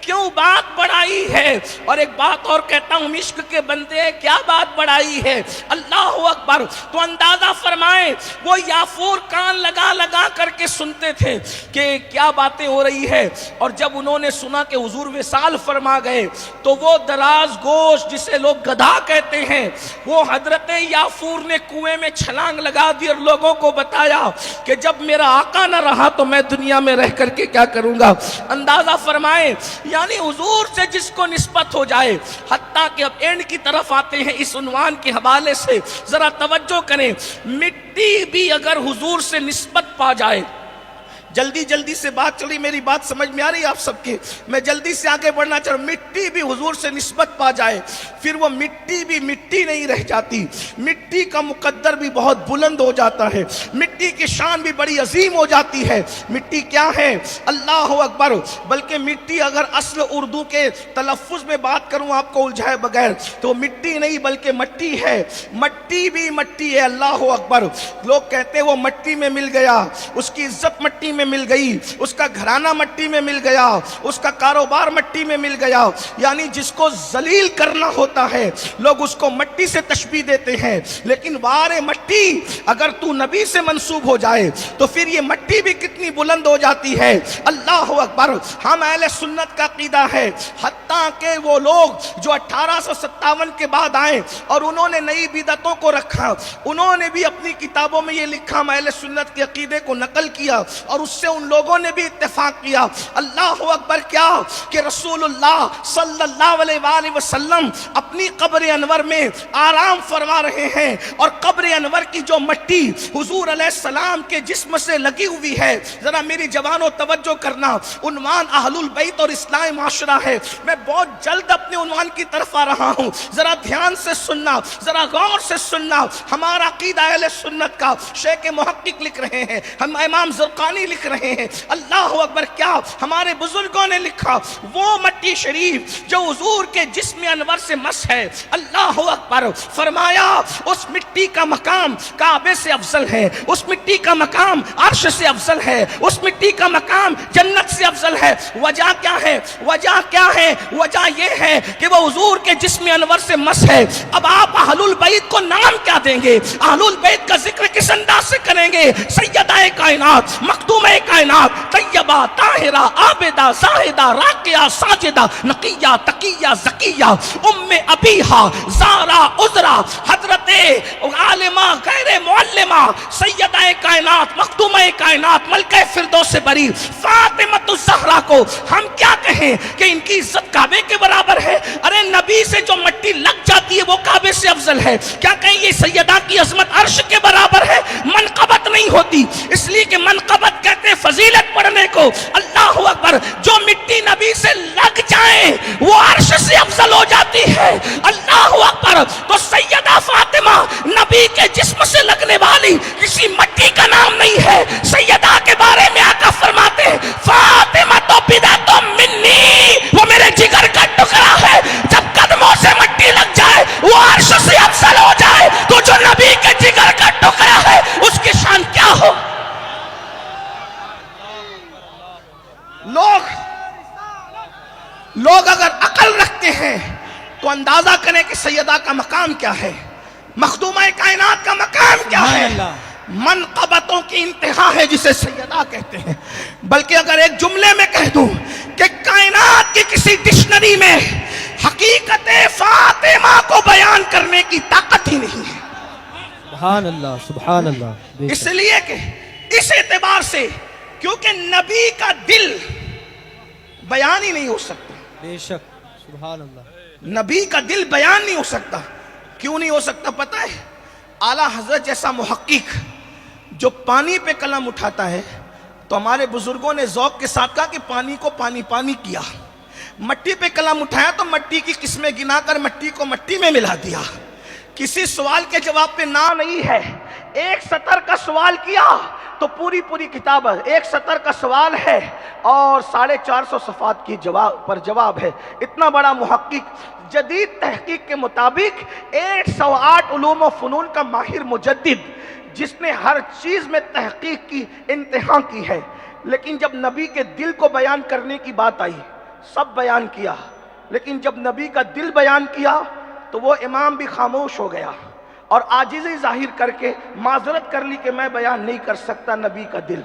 کیوں بات بڑھائی ہے؟ اور ایک بات اور کہتا ہوں، عشق کے بندے کیا بات بڑھائی ہے؟ اللہ اکبر۔ تو اندازہ فرمائیں وہ یافور کان لگا لگا کر کے سنتے تھے کہ کیا باتیں ہو رہی ہے، اور جب انہوں نے سنا کہ حضور وصال فرما گئے تو وہ دراز گوش جسے لوگ گدھا کہتے ہیں، وہ حضرت یافور نے کنویں میں چھلانگ لگا دی اور لوگوں کو بتایا کہ جب میرا آقا نہ رہا تو میں دنیا میں رہ کر کے کیا کروں گا۔ اندازہ فرمائیں، یعنی حضور سے جس کو نسبت ہو جائے، حتیٰ کہ اب اینڈ کی طرف آتے ہیں اس عنوان کے حوالے سے، ذرا توجہ کریں، مٹی بھی اگر حضور سے نسبت پا جائے، جلدی سے بات چلی، میری بات سمجھ میں آ رہی ہے آپ سب کے؟ میں جلدی سے آگے بڑھنا چاہ رہا ہوں۔ مٹی بھی حضور سے نسبت پا جائے پھر وہ مٹی بھی مٹی نہیں رہ جاتی، مٹی کا مقدر بھی بہت بلند ہو جاتا ہے، مٹی کی شان بھی بڑی عظیم ہو جاتی ہے۔ مٹی کیا ہے؟ اللہ اکبر۔ بلکہ مٹی اگر اصل اردو کے تلفظ میں بات کروں آپ کو الجھائے بغیر تو مٹی نہیں بلکہ مٹی ہے، مٹی بھی مٹی ہے۔ اللہ اکبر۔ لوگ کہتے ہیں وہ مٹی میں مل گیا، اس کی عزت مٹی میں مل گئی، اس کا گھرانہ مٹی میں مل گیا، اس کا کاروبار مٹی میں مل گیا، یعنی جس کو ذلیل کرنا ہوتا ہے لوگ اس کو مٹی سے تشبیہ دیتے ہیں۔ لیکن وارے مٹی اگر تو نبی سے منسوب ہو جائے تو پھر یہ مٹی بھی کتنی بلند ہو جاتی ہے۔ اللہ اکبر۔ ہم اہل سنت کا عقیدہ ہے، حتیٰ کہ وہ لوگ جو 1857 کے بعد آئے اور انہوں نے نئی بدعتوں کو رکھا، انہوں نے بھی اپنی کتابوں میں یہ لکھا، ہم اہل سنت کے عقیدے کو نقل کیا اور اس سے ان لوگوں نے بھی اتفاق کیا۔ اللہ اکبر۔ کیا کہ رسول اللہ صلی اللہ علیہ وآلہ وسلم اپنی قبر انور میں آرام فرما رہے ہیں، اور قبر انور کی جو مٹی حضور علیہ السلام کے جسم سے لگی ہوئی ہے، ذرا میری جوانوں توجہ کرنا، عنوان اہل البیت اور اصلاح معاشرہ ہے۔ میں بہت جلد اپنے عنوان کی طرف آ رہا ہوں، ذرا دھیان سے سننا، ذرا غور سے سننا۔ ہمارا عقیدہ اہل سنت کا شیخ محقق لکھ رہے ہیں، ہم امام زرقانی لکھ رہے ہیں۔ اللہ اکبر۔ کیا ہمارے بزرگوں نے لکھا؟ وہ مٹی شریف جو حضور کے جسم انور سے مس ہے، اللہ اکبر، فرمایا اس مٹی کا مقام کعبے سے افضل ہے، اس مٹی کا مقام عرش سے افضل ہے، اس مٹی کا مقام جنت سے افضل ہے۔ وجہ کیا ہے؟ وجہ کیا ہے؟ وجہ یہ ہے کہ وہ حضور کے جسم انور سے مس ہے۔ اب آپ اہل البیت کو نام کیا دیں گے؟ اہل البیت کا ذکر کس انداز سے کریں گے؟ سیدہ کائنات، مخدومہ کائنات، طیبہ، طاہرہ، عابدہ، زاہدہ، راکعہ، ساجدہ، نقیہ، تقیہ، زکیہ، ام ابیہا، زارا، عذرا، حضرت عالمہ غیر معلمہ، سیدہ کائنات، مخدومہ کائنات، ملکہ فردوس بری، فاطمہ الزہرا کو ہم کیا کہیں کہ ان کی عزت کعبے کے برابر ہے؟ ارے نبی سے جو مٹی لگ جاتی ہے وہ کعبے سے افضل ہے، کیا کہیں یہ سیدہ کی عظمت عرش کے برابر ہے؟ منقبت نہیں ہوتی، اس لیے کہ منقبت کہتے ہیں فضیلت پڑھنے کو۔ اللہ اکبر۔ جو مٹی نبی سے لگ جائیں وہ عرش سے افضل ہو جاتی ہے۔ اللہ اکبر۔ تو سیدہ فاطمہ نبی کے جسم سے لگنے والی کسی مٹی کا نام نہیں ہے۔ سیدہ کے بارے میں آقا فرماتے ہیں فاطمہ تو بدعت منی، وہ میرے جگر کا ٹکڑا ہے۔ جب قدموں سے مٹی لگ جائے وہ عرش سے افضل ہو جائے تو جو نبی کے جگر کا ٹکڑا ہے اس کی شان کیا ہو؟ لوگ اگر عقل رکھتے ہیں تو اندازہ کریں کہ سیدہ کا مقام کیا ہے، مخدومہ کائنات کا مقام کیا ہے۔ منقبتوں کی انتہا ہے جسے سیدہ کہتے ہیں۔ بلکہ اگر ایک جملے میں کہہ دوں کہ کائنات کی کسی ڈکشنری میں حقیقت فاطمہ کو بیان کرنے کی طاقت ہی نہیں ہے۔ سبحان اللہ، سبحان اللہ۔ اس لیے کہ اس اعتبار سے کیونکہ نبی کا دل بیان ہی نہیں ہو سکتا، بے شک، سبحان اللہ۔ نبی کا دل بیان نہیں ہو سکتا۔ کیوں نہیں ہو سکتا پتہ ہے؟ اعلیٰ حضرت جیسا محقق جو پانی پہ قلم اٹھاتا ہے تو ہمارے بزرگوں نے ذوق کے ساتھ کہا کہ پانی کو پانی پانی کیا، مٹی پہ قلم اٹھایا تو مٹی کی قسمیں گنا کر مٹی کو مٹی میں ملا دیا۔ کسی سوال کے جواب پہ نہ نہیں ہے، ایک سطر کا سوال کیا تو پوری کتاب ہے، ایک سطر کا سوال ہے اور 450 صفحات کی جواب ہے۔ اتنا بڑا محقق، جدید تحقیق کے مطابق 108 علوم و فنون کا ماہر مجدد، جس نے ہر چیز میں تحقیق کی انتہا کی ہے۔ لیکن جب نبی کے دل کو بیان کرنے کی بات آئی سب بیان کیا، لیکن جب نبی کا دل بیان کیا تو وہ امام بھی خاموش ہو گیا اور عاجزی ظاہر کر کے معذرت کر لی کہ میں بیان نہیں کر سکتا نبی کا دل۔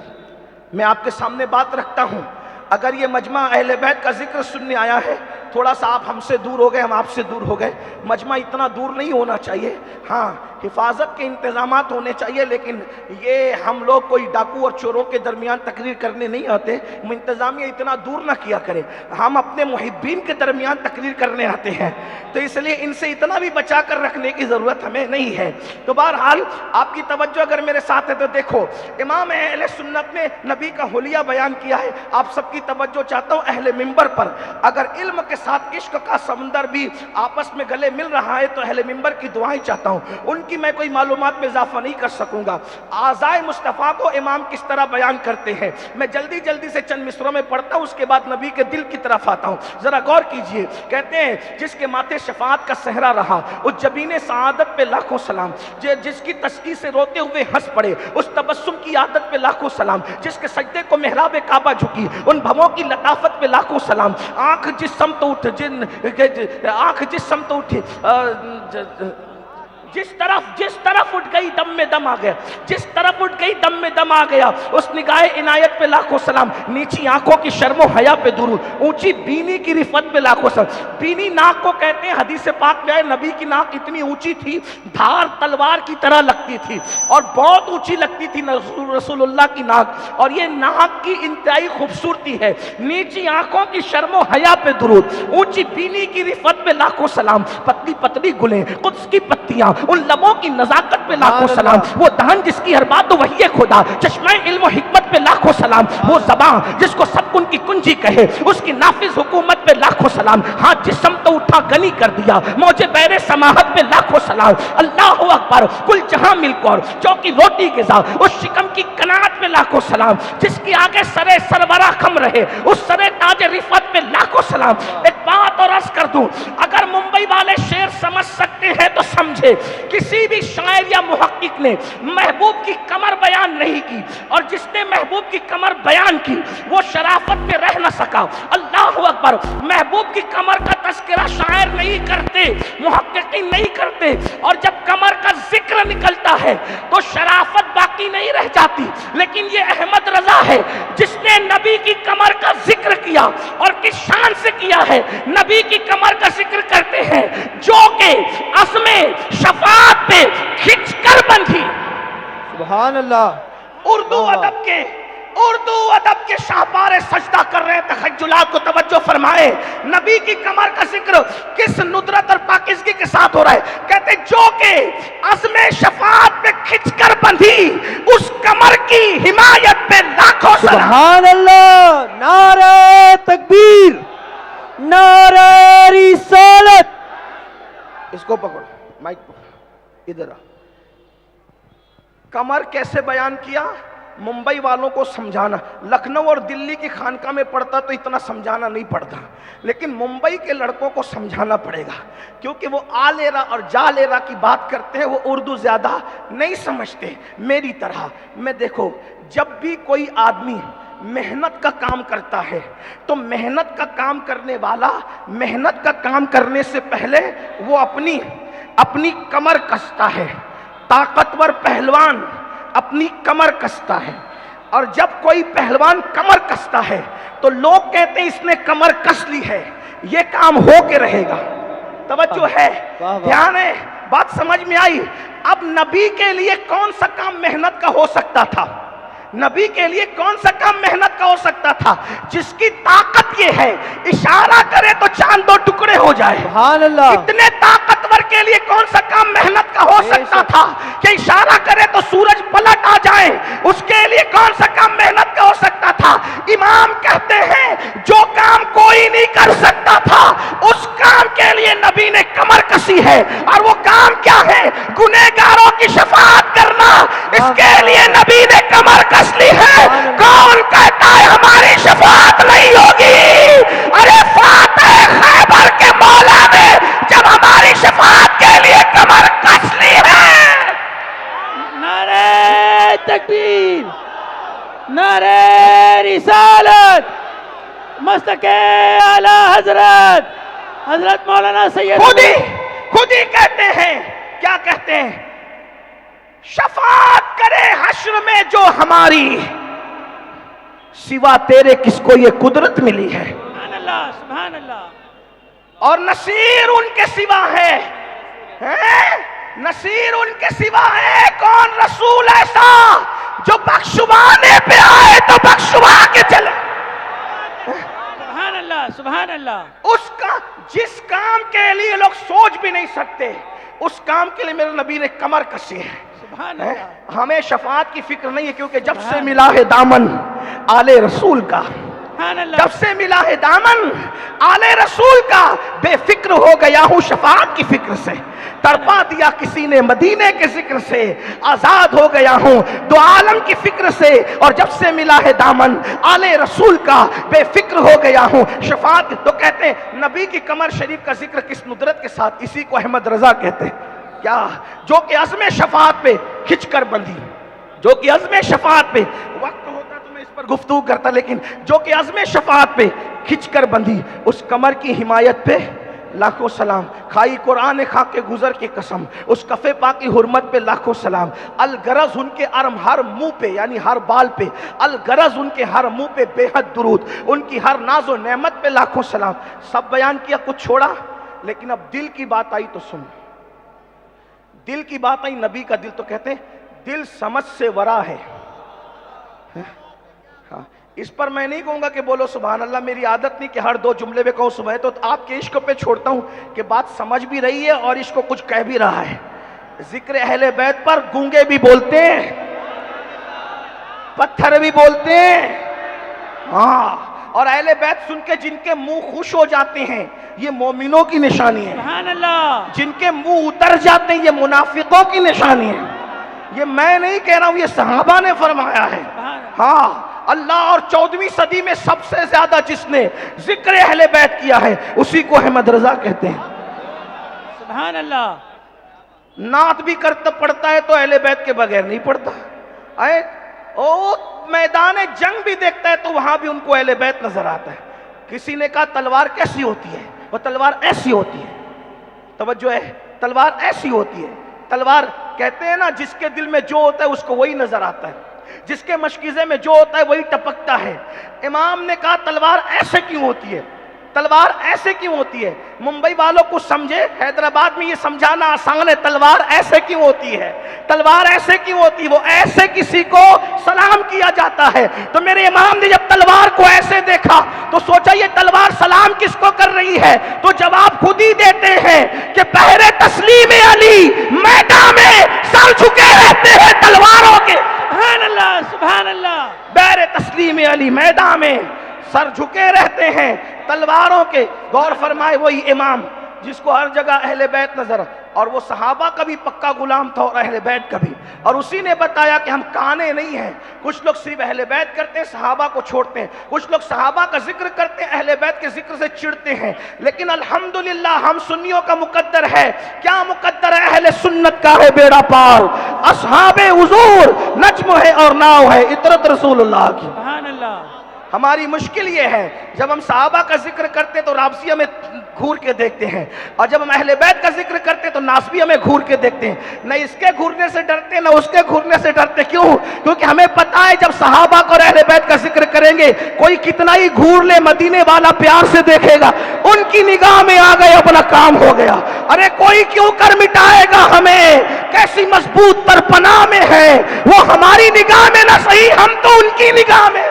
میں آپ کے سامنے بات رکھتا ہوں، اگر یہ مجمع اہل بیت کا ذکر سننے آیا ہے، تھوڑا سا آپ ہم سے دور ہو گئے، ہم آپ سے دور ہو گئے، مجمع اتنا دور نہیں ہونا چاہیے، ہاں حفاظت کے انتظامات ہونے چاہیے، لیکن یہ ہم لوگ کوئی ڈاکو اور چوروں کے درمیان تقریر کرنے نہیں آتے، انتظامیہ اتنا دور نہ کیا کرے، ہم اپنے محبین کے درمیان تقریر کرنے آتے ہیں، تو اس لیے ان سے اتنا بھی بچا کر رکھنے کی ضرورت ہمیں نہیں ہے۔ تو بہرحال آپ کی توجہ اگر میرے ساتھ ہے تو دیکھو، امام اہل سنت نے نبی کا حلیہ بیان کیا ہے۔ آپ سب کی توجہ چاہتا ہوں اہل منبر پر، اگر علم کے ساتھ عشق کا سمندر بھی آپس میں گلے مل رہا ہے تو اہل منبر کی دعائیں چاہتا ہوں، ان کی میں کوئی معلومات میں اضافہ نہیں کر سکوں گا۔ اعضائے مصطفیٰ کو امام کس طرح بیان کرتے ہیں، میں جلدی جلدی سے چند مصروں میں پڑھتا ہوں، اس کے بعد نبی کے دل کی طرف آتا ہوں، ذرا غور کیجئے۔ کہتے ہیں جس کے ماتھے شفاعت کا صحرا رہا، اس جبین سعادت پہ لاکھوں سلام، جس کی تسکی سے روتے ہوئے ہنس پڑے، اس تبسم کی عادت پہ لاکھوں سلام، جس کے سجدے کو محراب کعبہ جھکی، ان بھووں کی لطافت پہ لاکھوں سلام۔ آنکھ جس سمت اٹھی جس طرف اٹھ گئی دم میں دم آ گیا، جس طرف اٹھ گئی دم میں دم آ گیا، اس نگاہ عنایت پہ لاکھوں سلام، نیچی آنکھوں کی شرم و حیا پہ درود، اونچی بینی کی رفت پہ لاکھوں سلام۔ بینی ناک کو کہتے ہیں، حدیث پاک میں ہے نبی کی ناک اتنی اونچی تھی، دھار تلوار کی طرح لگتی تھی اور بہت اونچی لگتی تھی رسول اللہ کی ناک، اور یہ ناک کی انتہائی خوبصورتی ہے۔ نیچی آنکھوں کی شرم و حیا پہ درود، اونچی بینی کی رفت پہ لاکھوں سلام، پتلی پتلی گلیں، قدس کی پتیاں، ان لبوں کی نزاکت پہ لاکھوں سلام، وہ دہن جس کی ہر بات وحی خدا، چشمہ علم و حکمت پہ لاکھوں سلام، وہ زبان جس کو سب کن کی کنجی کہے، اس کی نافذ حکومت پہ لاکھوں سلام، ہاتھ جس سمت اٹھا غنی کر دیا، موجے بیر سماحت پہ لاکھوں سلام، اللہ اکبر، کل جہاں ملک اور چوکی روٹی غذا، اس شکم کی قناعت پہ لاکھوں سلام، جس کی آگے سرے سرورہ خم رہے، اس سرے تاج رفعت پہ لاکھوں سلام۔ ایک بات اور عرض کر دوں، اگر ممبئی والے شعر سمجھ سکتے ہیں تو سمجھے، کسی بھی شاعر یا محقق نے محبوب کی کمر بیان نہیں کی، اور جس نے محبوب کی کمر بیان کی وہ شرافت میں رہ نہ سکا۔ اللہ اکبر، محبوب کی کمر کا تذکرہ شاعر نہیں کرتے، محققین نہیں کرتے، اور جب کمر کا ذکر نکلتا ہے تو شرافت باقی نہیں رہ جاتی، لیکن یہ احمد رضا ہے جس نے نبی کی کمر کا ذکر کیا، اور کس شان سے کیا ہے، نبی کی کمر کا ذکر کرتے ہیں جو کہ عزم شفاعت پہ کھچ کر بندھی۔ سبحان اللہ۔ اردو ادب کے شاہپار سجدہ کر رہے ہیں، تخجلات کو توجہ فرمائے، نبی کی کمر کا ذکر کس ندرت اور پاکیزگی کے ساتھ ہو رہا ہے، کہتے جو کہ عزم شفاعت پہ کھچ کر بندھی، اس کمر کی حمایت پہ لاکھوں سلام۔ سبحان اللہ، نعرہ تکبیر، نعرہ رسالت۔ اس کو پکڑو، مائک پکڑو، ادھر آ۔ کمر کیسے بیان کیا؟ ممبئی والوں کو سمجھانا، لکھنؤ اور دلی کی خانقاہ میں پڑھتا تو اتنا سمجھانا نہیں پڑتا، لیکن ممبئی کے لڑکوں کو سمجھانا پڑے گا، کیونکہ وہ آلیرا اور جالیرا کی بات کرتے ہیں، وہ اردو زیادہ نہیں سمجھتے میری طرح۔ میں دیکھو، جب بھی کوئی آدمی محنت کا کام کرتا ہے تو محنت کا کام کرنے والا محنت کا کام کرنے سے پہلے وہ اپنی کمر کستا ہے، طاقتور پہلوان اپنی کمر کستا ہے، اور جب کوئی پہلوان کمر کستا ہے تو لوگ کہتے ہیں اس نے کمر کس لی ہے، یہ کام ہو کے رہے گا۔ توجہ ہے، دھیان ہے، بات سمجھ میں آئی؟ اب نبی کے لیے کون سا کام محنت کا ہو سکتا تھا؟ نبی کے لیے کون سا کام محنت کا ہو سکتا تھا؟ جس کی طاقت یہ ہے اشارہ کرے تو چاند دو ٹکڑے ہو جائے۔ سبحان اللہ۔ اتنے طاقتور کے لیے کون سا کام محنت کا ہو سکتا تھا کہ اشارہ کرے تو سورج پلٹ آ جائے؟ اس کے لیے کون سا کام محنت کا ہو سکتا تھا؟ امام کہتے ہیں جو کام کوئی نہیں کر سکتا تھا اس کام کے لیے نبی نے کمر کسی ہے، اور وہ کام کیا ہے؟ گنہگاروں کی شفاعت کرنا، اس کے لیے نبی نے کمر کس لی ہے۔ کون کہتا ہے ہماری شفاعت نہیں ہوگی؟ ارے فاتح خیبر کے مولا نے جب ہماری شفاعت کے لیے کمر کس لی ہے۔ نعرہ تکبیر، نعرہ رسالت، مستق اعلی حضرت حضرت مولانا سید خود ہی کہتے ہیں، کیا کہتے ہیں؟ شفاعت کرے حشر میں جو ہماری، سوا تیرے کس کو یہ قدرت ملی ہے؟ سبحان اللہ سبحان اللہ. اور نصیر ان کے سوا ہے، نصیر ان کے سوا ہے کون؟ رسول ایسا جو بخشوانے پہ آئے تو بخشوا کے چلے. سبحان اللہ سبحان اللہ. اس کا جس کام کے لیے لوگ سوچ بھی نہیں سکتے، اس کام کے لیے میرے نبی نے کمر کسی ہے. سبحان اللہ. ہمیں شفاعت کی فکر نہیں ہے، کیونکہ جب سے ملا ہے دامن آل رسول کا، سبحان اللہ. جب سے ملا ہے دامن آل رسول کا، بے فکر ہو گیا ہوں شفاعت کی فکر سے. تڑپا دیا کسی نے مدینے کے ذکر سے، آزاد ہو گیا ہوں دو عالم کی فکر سے. اور جب سے ملا ہے دامن آل رسول کا، بے فکر ہو گیا ہوں شفاعت. تو کہتے ہیں نبی کی کمر شریف کا ذکر کس ندرت کے ساتھ، اسی کو احمد رضا کہتے ہیں. کیا؟ جو کہ عزم شفاعت پہ کھچ کر بندھی، جو کہ عزم شفاعت پہ، وقت ہوتا تو میں اس پر گفتگو کرتا، لیکن جو کہ عزم شفاعت پہ کھچ کر بندھی، اس کمر کی حمایت پہ لاکھوں سلام. کھائی قرآن خاک کے گزر کی قسم، اس کفے پاک کی حرمت پہ لاکھوں سلام. الغرض ان کے ہر منہ پہ، یعنی ہر بال پہ، الغرض ان کے ہر منہ پہ بے حد درود، ان کی ہر ناز و نعمت پہ لاکھوں سلام. سب بیان کیا، کچھ چھوڑا، لیکن اب دل کی بات آئی تو سن. دل کی بات آئی، نبی کا دل، تو کہتے ہیں دل سمجھ سے ورا ہے. ہاں، اس پر میں نہیں کہوں گا کہ بولو سبحان اللہ، میری عادت نہیں کہ ہر دو جملے میں کہوں سبحان. تو آپ کے عشق پہ چھوڑتا ہوں کہ بات سمجھ بھی رہی ہے اور عشق کو کچھ کہہ بھی رہا ہے. ذکر اہل بیت پر گونگے بھی بولتے ہیں، پتھر بھی بولتے ہیں. ہاں، اور اہل بیت سن کے جن کے منہ خوش ہو جاتے ہیں، یہ مومنوں کی نشانی ہے. سبحان اللہ. جن کے منہ اتر جاتے ہیں، یہ منافقوں کی نشانی ہے. یہ میں نہیں کہہ رہا ہوں، یہ صحابہ نے فرمایا ہے. ہاں، اللہ اور 14ویں صدی میں سب سے زیادہ جس نے ذکر اہل بیت کیا ہے، اسی کو احمد رضا کہتے ہیں. سبحان اللہ. نعت بھی کرتا پڑتا ہے تو اہل بیت کے بغیر نہیں پڑتا. میدان جنگ بھی دیکھتا ہے تو وہاں بھی ان کو اہل بیت نظر آتا ہے. کسی نے کہا تلوار کیسی ہوتی ہے؟ وہ تلوار ایسی ہوتی ہے. توجہ ہے، تلوار ایسی ہوتی ہے. تلوار کہتے ہیں نا، جس کے دل میں جو ہوتا ہے اس کو وہی نظر آتا ہے، جس کے مشکیزے میں جو ہوتا ہے وہی ٹپکتا ہے. امام نے کہا تلوار ایسے کیوں ہوتی ہے؟ تلوار ایسے کیوں ہوتی ہے؟ ممبئی والوں کو سمجھے، حیدرآباد میں یہ سمجھانا آسان ہے. تلوار ایسے کیوں ہوتی ہے؟ تلوار ایسے کیوں ہوتی ہے؟ وہ ایسے کسی کو سلام کیا جاتا ہے. تو میرے امام نے جب تلوار کو ایسے دیکھا تو سوچا یہ تلوار سلام کس کو کر رہی ہے؟ تو جواب خود ہی دیتے ہیں کہ پہرے تسلیم علی میدان میں سر جھکے رہتے ہیں تلواروں کے. سبحان اللہ سبحان اللہ. بیر تسلیم علی میدان میں سر جھکے رہتے ہیں تلواروں کے. غور فرمائے، وہی امام جس کو ہر جگہ اہل بیت نظر، اور وہ صحابہ کا بھی پکا غلام تھا اور اہل بیت کا بھی. اور اسی نے بتایا کہ ہم کانے نہیں ہیں. کچھ لوگ صرف اہل بیت کرتے ہیں، صحابہ کو چھوڑتے ہیں. کچھ لوگ صحابہ کا ذکر کرتے ہیں، اہل بیت کے ذکر سے چڑھتے ہیں. لیکن الحمدللہ ہم سنیوں کا مقدر ہے. کیا مقدر ہے؟ اہل سنت کا ہے بیڑا پار. اصحاب حضور نجم ہے اور ناؤ ہے اطرت رسول اللہ کی. سبحان اللہ. ہماری مشکل یہ ہے، جب ہم صحابہ کا ذکر کرتے تو رابطی ہمیں گھور کے دیکھتے ہیں، اور جب ہم اہل بیت کا ذکر کرتے تو ناسبی ہمیں گھور کے دیکھتے ہیں. نہ اس کے گھورنے سے ڈرتے نہ اس کے گھورنے سے ڈرتے. کیوں؟ کیونکہ ہمیں پتا ہے جب صحابہ کو اور اہل بیت کا ذکر کریں گے، کوئی کتنا ہی گھور لے، مدینے والا پیار سے دیکھے گا. ان کی نگاہ میں آ گئے، اپنا کام ہو گیا. ارے کوئی کیوں کر مٹائے گا ہمیں؟ کیسی مضبوط پر پناہ میں ہے وہ، ہماری نگاہ میں نہ صحیح، ہم تو ان کی نگاہ میں.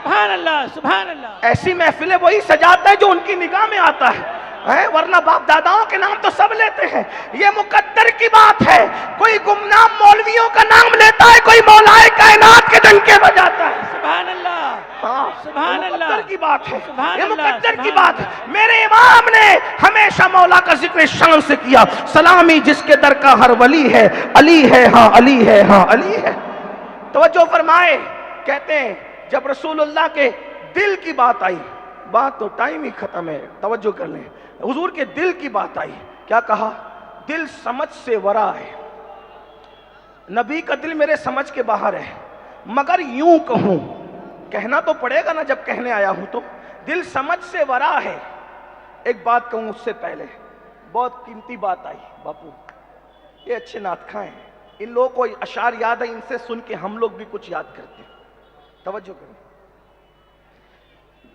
سبحان اللہ سبحان اللہ. ایسی محفلیں وہی سجاتا ہے جو ان کی نگاہ میں آتا ہے، ورنہ باپ داداؤں کے نام تو سب لیتے ہیں. یہ مقدر کی بات ہے. کوئی گمنام مولویوں کا نام لیتا ہے، کوئی مولائے کائنات کے ڈنکے بجاتا ہے. سبحان اللہ. ہاں، سبحان اللہ. مقدر کی بات ہے، سبحان یہ اللہ، مقدر کی سبحان بات ہے. اللہ. میرے امام نے ہمیشہ مولا کا ذکر شان سے کیا. سلامی جس کے در کا ہر ولی ہے، علی ہے ہاں علی ہے ہاں علی ہے. توجہ فرمائے، کہتے ہیں جب رسول اللہ کے دل کی بات آئی، بات تو ٹائم ہی ختم ہے، توجہ کر لیں. حضور کے دل کی بات آئی، کیا کہا؟ دل سمجھ سے ورا ہے. نبی کا دل میرے سمجھ کے باہر ہے. مگر یوں کہوں کہنا تو پڑے گا نا جب کہنے آیا ہوں تو. دل سمجھ سے ورا ہے. ایک بات کہوں اس سے پہلے, بہت قیمتی بات آئی باپو, یہ اچھے نعت خواں ہیں, ان لوگوں کو اشعار یاد ہے, ان سے سن کے ہم لوگ بھی کچھ یاد کرتے ہیں. توجہ کریں,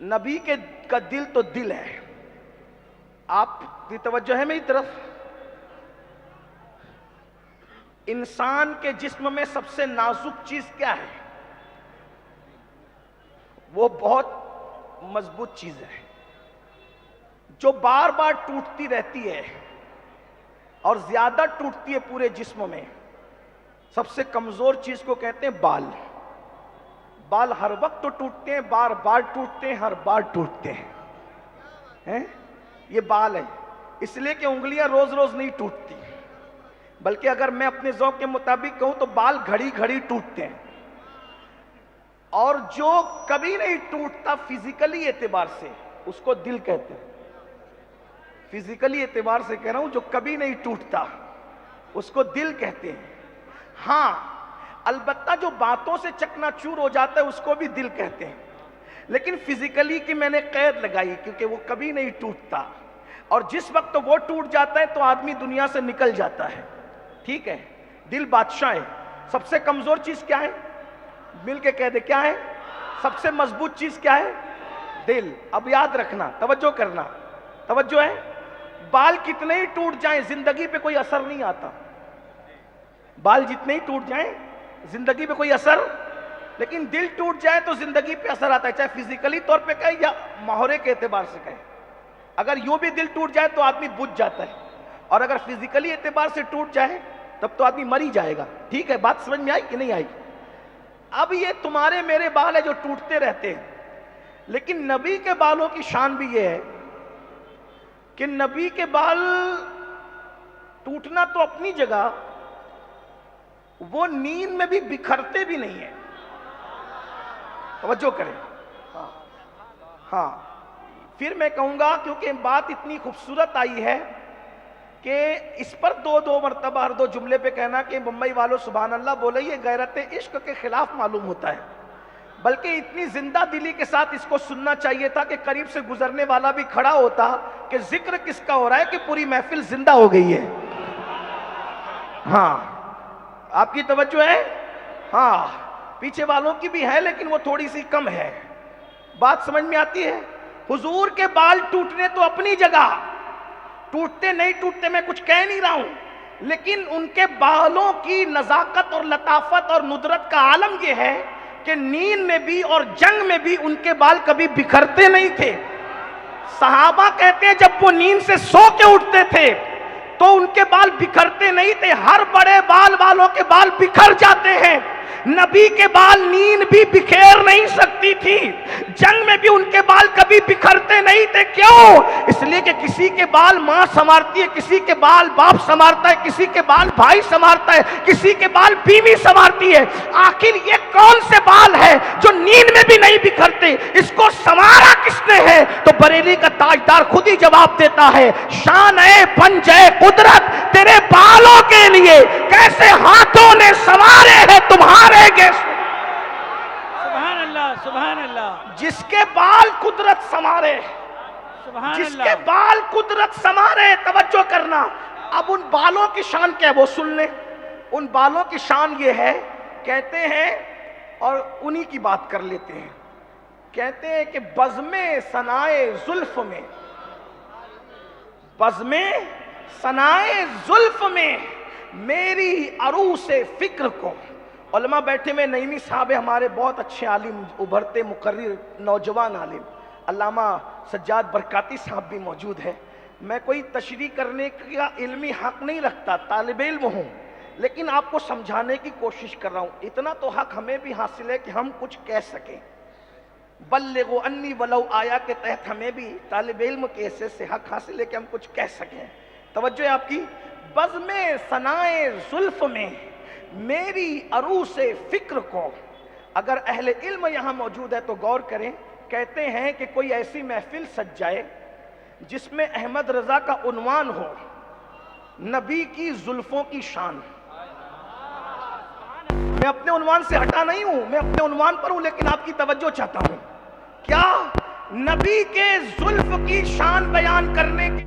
نبی کا دل تو دل ہے. آپ کی توجہ ہے میری طرف. انسان کے جسم میں سب سے نازک چیز کیا ہے؟ وہ بہت مضبوط چیز ہے جو بار بار ٹوٹتی رہتی ہے اور زیادہ ٹوٹتی ہے پورے جسم میں. سب سے کمزور چیز کو کہتے ہیں بال. بال ہر وقت تو ٹوٹتے ہیں, بار بار ٹوٹتے ہیں, ہر بار ٹوٹتے ہیں. یہ بال ہے, اس لیے کہ انگلیاں روز روز نہیں ٹوٹتی, بلکہ اگر میں اپنے ذوق کے مطابق کہوں تو بال گھڑی گھڑی ٹوٹتے ہیں. اور جو کبھی نہیں ٹوٹتا فزیکلی اعتبار سے, اس کو دل کہتے ہیں. فزیکلی اعتبار سے کہہ رہا ہوں, جو کبھی نہیں ٹوٹتا اس کو دل کہتے ہیں. ہاں البتہ جو باتوں سے چکنا چور ہو جاتا ہے اس کو بھی دل کہتے ہیں. لیکن فزیکلی کی میں نے قید لگائی کیونکہ وہ کبھی نہیں ٹوٹتا, اور جس وقت وہ ٹوٹ جاتا ہے تو آدمی دنیا سے نکل جاتا ہے. ٹھیک ہے, دل بادشاہ ہے. سب سے کمزور چیز کیا ہے؟ مل کے کہہ دے, کیا ہے سب سے مضبوط چیز؟ کیا ہے؟ دل. اب یاد رکھنا, توجہ کرنا, توجہ ہے. بال کتنے ہی ٹوٹ جائیں زندگی پہ کوئی اثر نہیں آتا. بال جتنے ہی ٹوٹ جائیں زندگی پہ کوئی اثر, لیکن دل ٹوٹ جائے تو زندگی پہ اثر آتا ہے, چاہے فزیکلی طور پہ کہیں یا محورے کے اعتبار سے کہیں. اگر یوں بھی دل ٹوٹ جائے تو آدمی بجھ جاتا ہے, اور اگر فزیکلی اعتبار سے ٹوٹ جائے تب تو آدمی مر ہی جائے گا. ٹھیک ہے, بات سمجھ میں آئی کہ نہیں آئی؟ اب یہ تمہارے میرے بال ہے جو ٹوٹتے رہتے ہیں, لیکن نبی کے بالوں کی شان بھی یہ ہے کہ نبی کے بال ٹوٹنا تو اپنی جگہ, وہ نیند میں بھی بکھرتے بھی نہیں ہیں. توجہ کریں. ہاں پھر میں کہوں گا, کیونکہ بات اتنی خوبصورت آئی ہے کہ اس پر دو مرتبہ ہر 2 جملے پہ کہنا کہ ممبئی والوں سبحان اللہ بولے, یہ غیرت عشق کے خلاف معلوم ہوتا ہے. بلکہ اتنی زندہ دلی کے ساتھ اس کو سننا چاہیے تھا کہ قریب سے گزرنے والا بھی کھڑا ہوتا کہ ذکر کس کا ہو رہا ہے کہ پوری محفل زندہ ہو گئی ہے. ہاں آپ کی توجہ ہے؟ ہاں پیچھے والوں کی بھی ہے لیکن وہ تھوڑی سی کم ہے. بات سمجھ میں آتی ہے؟ حضور کے بال ٹوٹنے تو اپنی جگہ, ٹوٹتے نہیں ٹوٹتے میں کچھ کہہ نہیں رہا ہوں, لیکن ان کے بالوں کی نزاکت اور لطافت اور ندرت کا عالم یہ ہے کہ نیند میں بھی اور جنگ میں بھی ان کے بال کبھی بکھرتے نہیں تھے. صحابہ کہتے ہیں جب وہ نیند سے سو کے اٹھتے تھے تو ان کے بال بکھرتے نہیں تھے. ہر بڑے بال والوں کے بال بکھر جاتے ہیں, نبی کے بال نیند بھی بکھیر نہیں سکتی تھی, جنگ میں بھی ان کے بال کبھی بکھرتے نہیں تھے. کیوں؟ اس لیے کہ کسی کے بال ماں سنوارتی ہے, کسی کے بال باپ سنوارتا ہے, کسی کے بال بھائی سنوارتا ہے, کسی کے بال بیوی سنوارتی ہے. آخر یہ کون سے بال ہے جو نیند میں بھی نہیں بکھرتے؟ اس کو سنوارا کس نے ہے؟ تو بریلی کا تاجدار خود ہی جواب دیتا ہے, شان اے پنجے قدرت تیرے بالوں کے لیے کیسے ہاتھوں نے سنوارے ہیں تمہارے گے. سبحان اللہ, سبحان اللہ. جس کے بال قدرت سنوارے, جس کے بال قدرت سنوارے. توجہ کرنا. اب ان بالوں کی شان کیا ہے وہ سن لیں. ان بالوں کی شان یہ ہے, کہتے ہیں, اور انہی کی بات کر لیتے ہیں, کہتے ہیں کہ بزم ثنائے زلف میں, بزم ثنائے زلف میں میری عروس فکر کو. علماء بیٹھے میں, نعیمی صاحب ہمارے بہت اچھے عالم, ابھرتے مقرر نوجوان عالم, علامہ سجاد برکاتی صاحب بھی موجود ہے. میں کوئی تشریح کرنے کا علمی حق نہیں رکھتا, طالب علم ہوں, لیکن آپ کو سمجھانے کی کوشش کر رہا ہوں. اتنا تو حق ہمیں بھی حاصل ہے کہ ہم کچھ کہہ سکیں. بلغوا انی ولو آیا کے تحت ہمیں بھی طالب علم کے حیثیت سے حق حاصل ہے کہ ہم کچھ کہہ سکیں. توجہ ہے آپ کی. بزم ثنائے زلف میں میری عروس فکر کو. اگر اہل علم یہاں موجود ہے تو غور کریں. کہتے ہیں کہ کوئی ایسی محفل سج جائے جس میں احمد رضا کا عنوان ہو نبی کی زلفوں کی شان. میں میں اپنے عنوان سے ہٹا نہیں ہوں، میں اپنے عنوان پر ہوں، لیکن آپ کی توجہ چاہتا ہوں. کیا نبی کے زلف کی شان بیان کرنے کے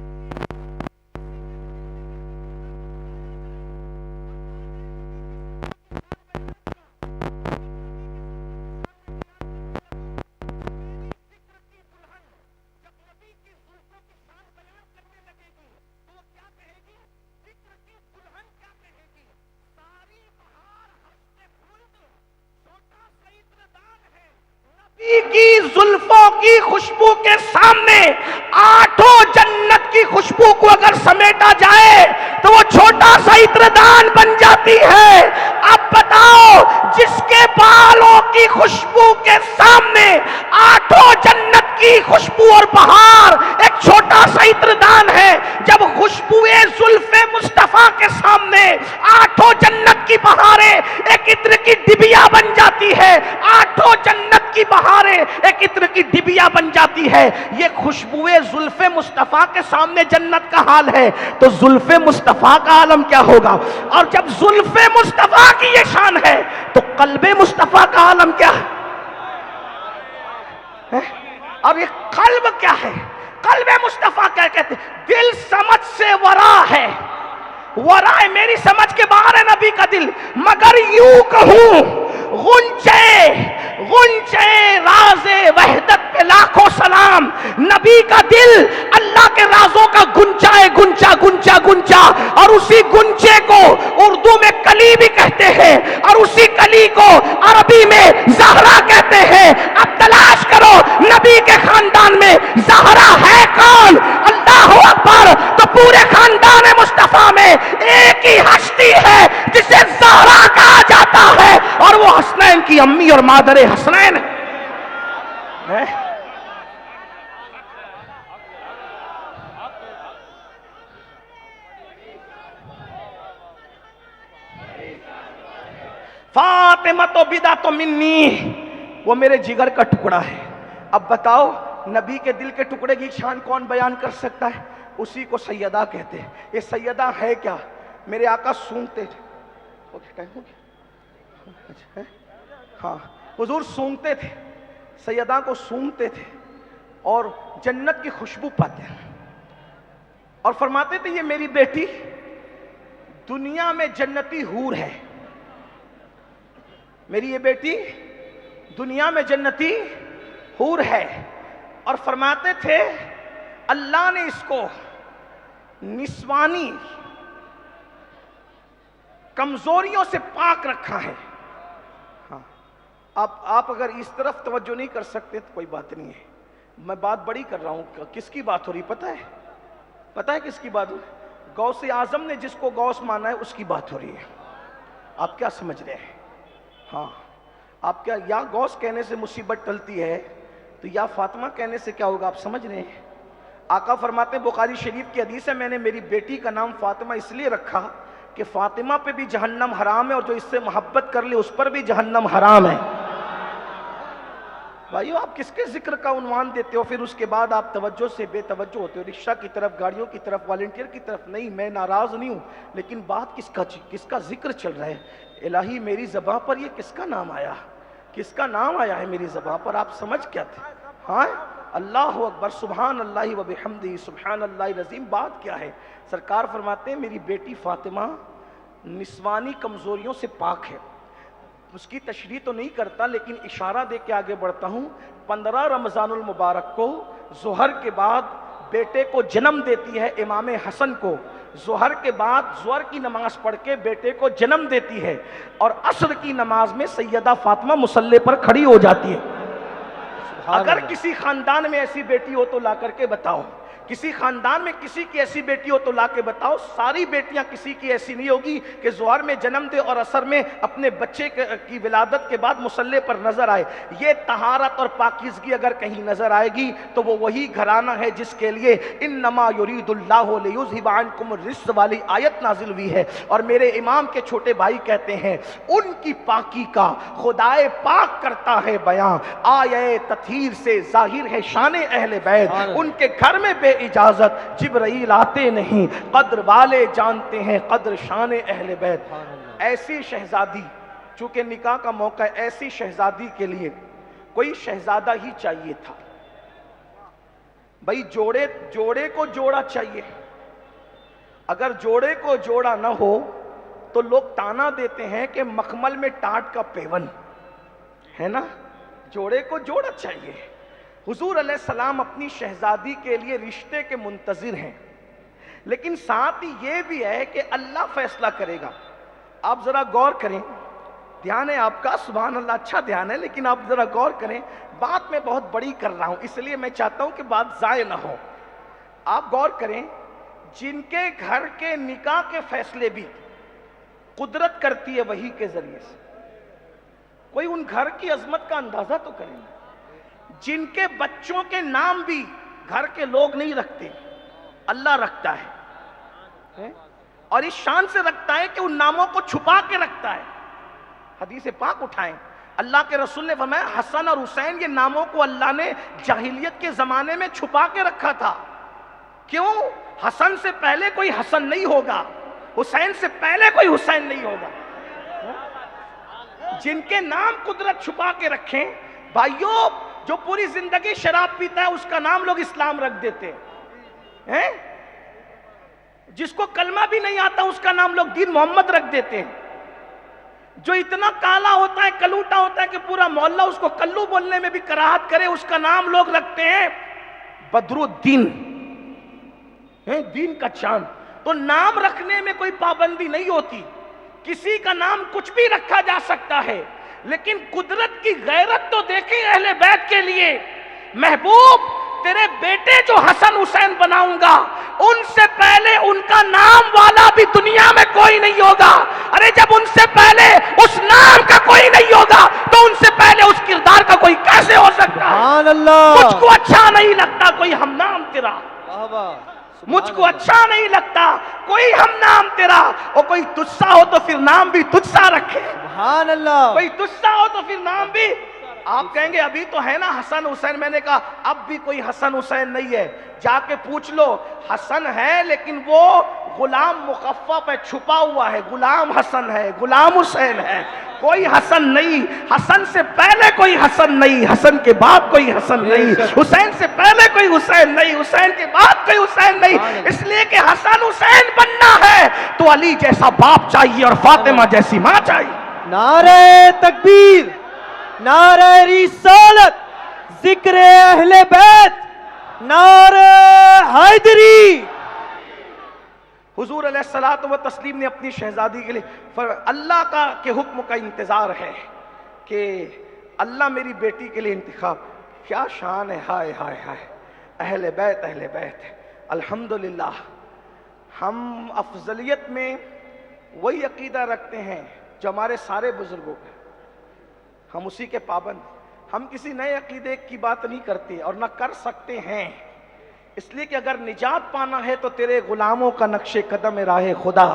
کی زلفوں کی خوشبو کے سامنے آٹھوں جنت کی خوشبو کو اگر سمیٹا جائے تو وہ چھوٹا سا عطردان بن جاتی ہے. اب بتاؤ، جس کے بالوں کی خوشبو کے سامنے آٹھوں جنت کی خوشبو اور بہار ایک چھوٹا سا عطردان ہے، جب خوشبو زلف مصطفیٰ کے سامنے آٹھوں جنت کی بہاریں ایک عطر کی ڈبیا بن جاتی ہے، آٹھوں جنت کی بہاریں ایک عطر کی ڈبیا بن جاتی ہے. یہ خوشبو زلف مصطفیٰ کے سامنے جنت کا حال ہے، تو زلف مصطفیٰ کا عالم کیا ہوگا؟ اور جب زلف مصطفیٰ کی یہ شان ہے تو قلب مصطفیٰ کا عالم کیا ہے؟ اور یہ قلب کیا ہے؟ قلب مصطفیٰ کیا کہتے ہیں؟ دل سمجھ سے ورا ہے، ورا ہے، میری سمجھ کے باہر ہے نبی کا دل. مگر یوں کہوں، غنچے راز وحدت پہ لاکھوں سلام. نبی کا دل اللہ کے رازوں کا گنچا ہے، گنچا گنچا گنچا، اور اسی گنچے کو اردو میں کلی بھی کہتے ہیں، اور اسی کلی کو عربی میں زہرا کہتے ہیں. اب تلاش کرو نبی کے خاندان میں زہرا ہے کون؟ اللہ اکبر. تو پورے خاندان مصطفیٰ میں ایک ہی ہستی ہے جسے زہرا کہا جاتا ہے، اور وہ حسنین کی امی اور مادر حسنین ہے. فاطمہ تو بدا تو منی، وہ میرے جگر کا ٹکڑا ہے. اب بتاؤ نبی کے دل کے ٹکڑے کی شان کون بیان کر سکتا ہے؟ اسی کو سیدہ کہتے ہیں. یہ سیدہ ہے کیا؟ میرے آقا سونگتے تھے، ہاں حضور سونگتے تھے، سیدہ کو سونگتے تھے اور جنت کی خوشبو پاتے ہیں، اور فرماتے تھے یہ میری بیٹی دنیا میں جنتی حور ہے، میری یہ بیٹی دنیا میں جنتی حور ہے. اور فرماتے تھے اللہ نے اس کو نسوانی کمزوریوں سے پاک رکھا ہے. ہاں آپ اگر اس طرف توجہ نہیں کر سکتے تو کوئی بات نہیں ہے، میں بات بڑی کر رہا ہوں. کس کی بات ہو رہی پتہ ہے کس کی بات ہو رہی؟ غوث اعظم نے جس کو غوث مانا ہے اس کی بات ہو رہی ہے. آپ کیا سمجھ رہے ہیں؟ ہاں آپ کیا، یا غوث کہنے سے مصیبت ٹلتی ہے تو یا فاطمہ کہنے سے کیا ہوگا؟ آپ سمجھ رہے ہیں؟ آقا فرماتے ہیں، بخاری شریف کی حدیث ہے، میں نے میری بیٹی کا نام فاطمہ اس لیے رکھا کہ فاطمہ پہ بھی جہنم حرام ہے، اور جو اس سے محبت کر لے اس پر بھی جہنم حرام ہے. بھائیو آپ کس کے ذکر کا عنوان دیتے ہو، پھر اس کے بعد آپ توجہ سے بے توجہ ہوتے ہو، رکشہ کی طرف، گاڑیوں کی طرف، والنٹیئر کی طرف. نہیں، میں ناراض نہیں ہوں، لیکن بات کس کا ذکر چل رہا ہے؟ الہی میری زبان پر یہ کس کا نام آیا؟ کس کا نام آیا ہے میری زبان پر؟ آپ سمجھ کیا تھے؟ ہاں اللہ اکبر، سبحان اللہ و بحمدہ، سبحان اللہ العظیم. بات کیا ہے؟ سرکار فرماتے ہیں میری بیٹی فاطمہ نسوانی کمزوریوں سے پاک ہے. اس کی تشریح تو نہیں کرتا، لیکن اشارہ دے کے آگے بڑھتا ہوں. 15 رمضان المبارک کو ظہر کے بعد بیٹے کو جنم دیتی ہے، امام حسن کو. ظہر کے بعد ظہر کی نماز پڑھ کے بیٹے کو جنم دیتی ہے، اور عصر کی نماز میں سیدہ فاطمہ مصلی پر کھڑی ہو جاتی ہے. اگر کسی خاندان میں ایسی بیٹی ہو تو لا کر کے بتاؤ، کسی خاندان میں کسی کی ایسی بیٹی ہو تو لا کے بتاؤ. ساری بیٹیاں کسی کی ایسی نہیں ہوگی کہ ظہر میں جنم دے اور عصر میں اپنے بچے کی ولادت کے بعد مصلی پر نظر آئے. یہ طہارت اور پاکیزگی اگر کہیں نظر آئے گی تو وہ وہی گھرانہ ہے جس کے لیے انما یرید اللہ لیذھب عنکم الرجس والی آیت نازل ہوئی ہے. اور میرے امام کے چھوٹے بھائی کہتے ہیں ان کی پاکی کا خدائے پاک کرتا ہے بیان، آیہ تطہیر سے ظاہر ہے شان اہل بیت. ان کے گھر میں بے اجازت جبرائیل آتے نہیں، قدر والے جانتے ہیں قدر شان اہل بیت. ایسی شہزادی چونکہ نکاح کا موقع ہے، ایسی شہزادی کے لیے کوئی شہزادہ ہی چاہیے تھا. بھائی جوڑے کو جوڑا چاہیے. اگر جوڑے کو جوڑا نہ ہو تو لوگ تانا دیتے ہیں کہ مخمل میں ٹاٹ کا پیون ہے نا. جوڑے کو جوڑا چاہیے. حضور علیہ السلام اپنی شہزادی کے لیے رشتے کے منتظر ہیں، لیکن ساتھ ہی یہ بھی ہے کہ اللہ فیصلہ کرے گا. آپ ذرا غور کریں، دھیان ہے آپ کا، سبحان اللہ، اچھا دھیان ہے، لیکن آپ ذرا غور کریں. بات میں بہت بڑی کر رہا ہوں، اس لیے میں چاہتا ہوں کہ بات ضائع نہ ہو. آپ غور کریں، جن کے گھر کے نکاح کے فیصلے بھی قدرت کرتی ہے وحی کے ذریعے سے، کوئی ان گھر کی عظمت کا اندازہ تو کریں. جن کے بچوں کے نام بھی گھر کے لوگ نہیں رکھتے، اللہ رکھتا ہے، اور اس شان سے رکھتا ہے کہ ان ناموں کو چھپا کے رکھتا ہے. حدیث پاک اٹھائیں، اللہ کے رسول نے فرمایا حسن اور حسین، یہ ناموں کو اللہ نے جاہلیت کے زمانے میں چھپا کے رکھا تھا. کیوں؟ حسن سے پہلے کوئی حسن نہیں ہوگا، حسین سے پہلے کوئی حسین نہیں ہوگا. جن کے نام قدرت چھپا کے رکھیں، بھائیوں، جو پوری زندگی شراب پیتا ہے اس کا نام لوگ اسلام رکھ دیتے ہیں. جس کو کلمہ بھی نہیں آتا اس کا نام لوگ دین محمد رکھ دیتے ہیں. جو اتنا کالا ہوتا ہے، کلوٹا ہوتا ہے کہ پورا محلہ اس کو کلو بولنے میں بھی کراہت کرے، اس کا نام لوگ رکھتے ہیں بدر الدین، دین کا چاند. تو نام رکھنے میں کوئی پابندی نہیں ہوتی، کسی کا نام کچھ بھی رکھا جا سکتا ہے. لیکن قدرت کی غیرت تو دیکھیں اہل بیت کے لیے. محبوب، تیرے بیٹے جو حسن حسین بناؤں گا، ان سے پہلے ان کا نام والا بھی دنیا میں کوئی نہیں ہوگا. ارے جب ان سے پہلے اس نام کا کوئی نہیں ہوگا تو ان سے پہلے اس کردار کا کوئی کیسے ہو سکتا ہے؟ سبحان اللہ. مجھ کو اچھا نہیں لگتا کوئی ہم نام تیرا، مجھ کو اچھا نہیں لگتا کوئی ہم نام تیرا. اور کوئی تجھ سا ہو تو پھر نام بھی تجھ سا رکھے. سبحان اللہ. کوئی تجھ سا ہو تو پھر نام بھی. آپ کہیں گے ابھی تو ہے نا حسن حسین. میں نے کہا اب بھی کوئی حسن حسین نہیں ہے. جا کے پوچھ لو، حسن ہے لیکن وہ غلام مخفف ہے، چھپا ہوا ہے. غلام حسن ہے، غلام حسین ہے، کوئی حسن نہیں. حسن سے پہلے کوئی حسن نہیں، حسن کے بعد کوئی حسن نہیں. حسین سے پہلے کوئی حسین نہیں، حسین کے بعد کوئی حسین نہیں. اس لیے کہ حسن حسین بننا ہے تو علی جیسا باپ چاہیے اور فاطمہ جیسی ماں چاہیے. نعرہ تکبیر، نعرہ رسالت، ذکر اہل بیت، نعرہ حیدری. حضور علیہ الصلوۃ والتسلیم نے اپنی شہزادی کے لیے اللہ کے حکم کا انتظار ہے کہ اللہ میری بیٹی کے لیے انتخاب. کیا شان ہے، ہائے ہائے ہائے. اہل بیت، اہل بیت. الحمدللہ ہم افضلیت میں وہی عقیدہ رکھتے ہیں جو ہمارے سارے بزرگوں کا، ہم اسی کے پابند. ہم کسی نئے عقیدے کی بات نہیں کرتے اور نہ کر سکتے ہیں، اس لیے کہ اگر نجات پانا ہے تو تیرے غلاموں کا نقش قدم راہ خدا،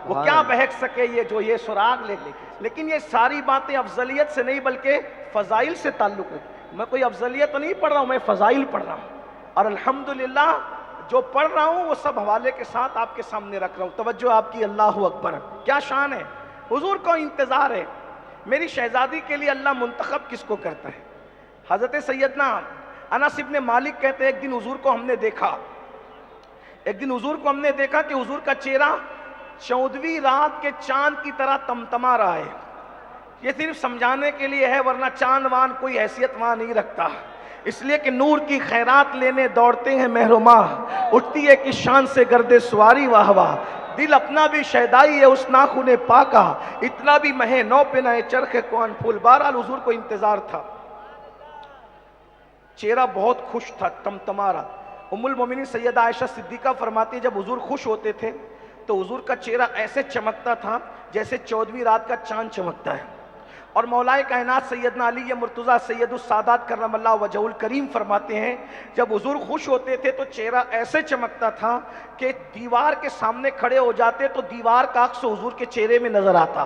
وہ کیا بہک سکے یہ جو یہ سراغ لے. لیکن یہ ساری باتیں افضلیت سے نہیں بلکہ فضائل سے تعلق ہے. میں کوئی افضلیت تو نہیں پڑھ رہا ہوں، میں فضائل پڑھ رہا ہوں. اور الحمدللہ جو پڑھ رہا ہوں وہ سب حوالے کے ساتھ آپ کے سامنے رکھ رہا ہوں. توجہ آپ کی، اللہ اکبر. کیا شان ہے. حضور کو انتظار ہے میری شہزادی کے لیے اللہ منتخب کس کو کرتا ہے. حضرت سیدنا انس ابن مالک کہتے ہیں ایک دن حضور کو ہم نے دیکھا کہ حضور کا چہرہ 14ویں رات کے چاند کی طرح تمتما رہا ہے. یہ صرف سمجھانے کے لیے ہے، ورنہ چاند وان کوئی حیثیت وہاں نہیں رکھتا. اس لیے کہ نور کی خیرات لینے دوڑتے ہیں مہر و ماہ، اٹھتی ہے کس شان سے گردے سواری واہ واہ. دل اپنا بھی شیدائی ہے اس ناخن پاکا، اتنا بھی مہے نو پہ نہ چرخ کون پھول. بہرحال حضور کو انتظار تھا. چہرہ بہت خوش تھا، تمتما رہا. ام المومنین سیدہ عائشہ صدیقہ فرماتی ہے جب حضور خوش ہوتے تھے تو حضور کا چہرہ ایسے چمکتا تھا جیسے 14ویں رات کا چاند چمکتا ہے. اور مولا کائنات سیدنا علی مرتضیٰ سید السادات کرم اللہ وجہہ الکریم فرماتے ہیں جب حضور خوش ہوتے تھے تو چہرہ ایسے چمکتا تھا کہ دیوار کے سامنے کھڑے ہو جاتے تو دیوار کا عکس حضور کے چہرے میں نظر آتا.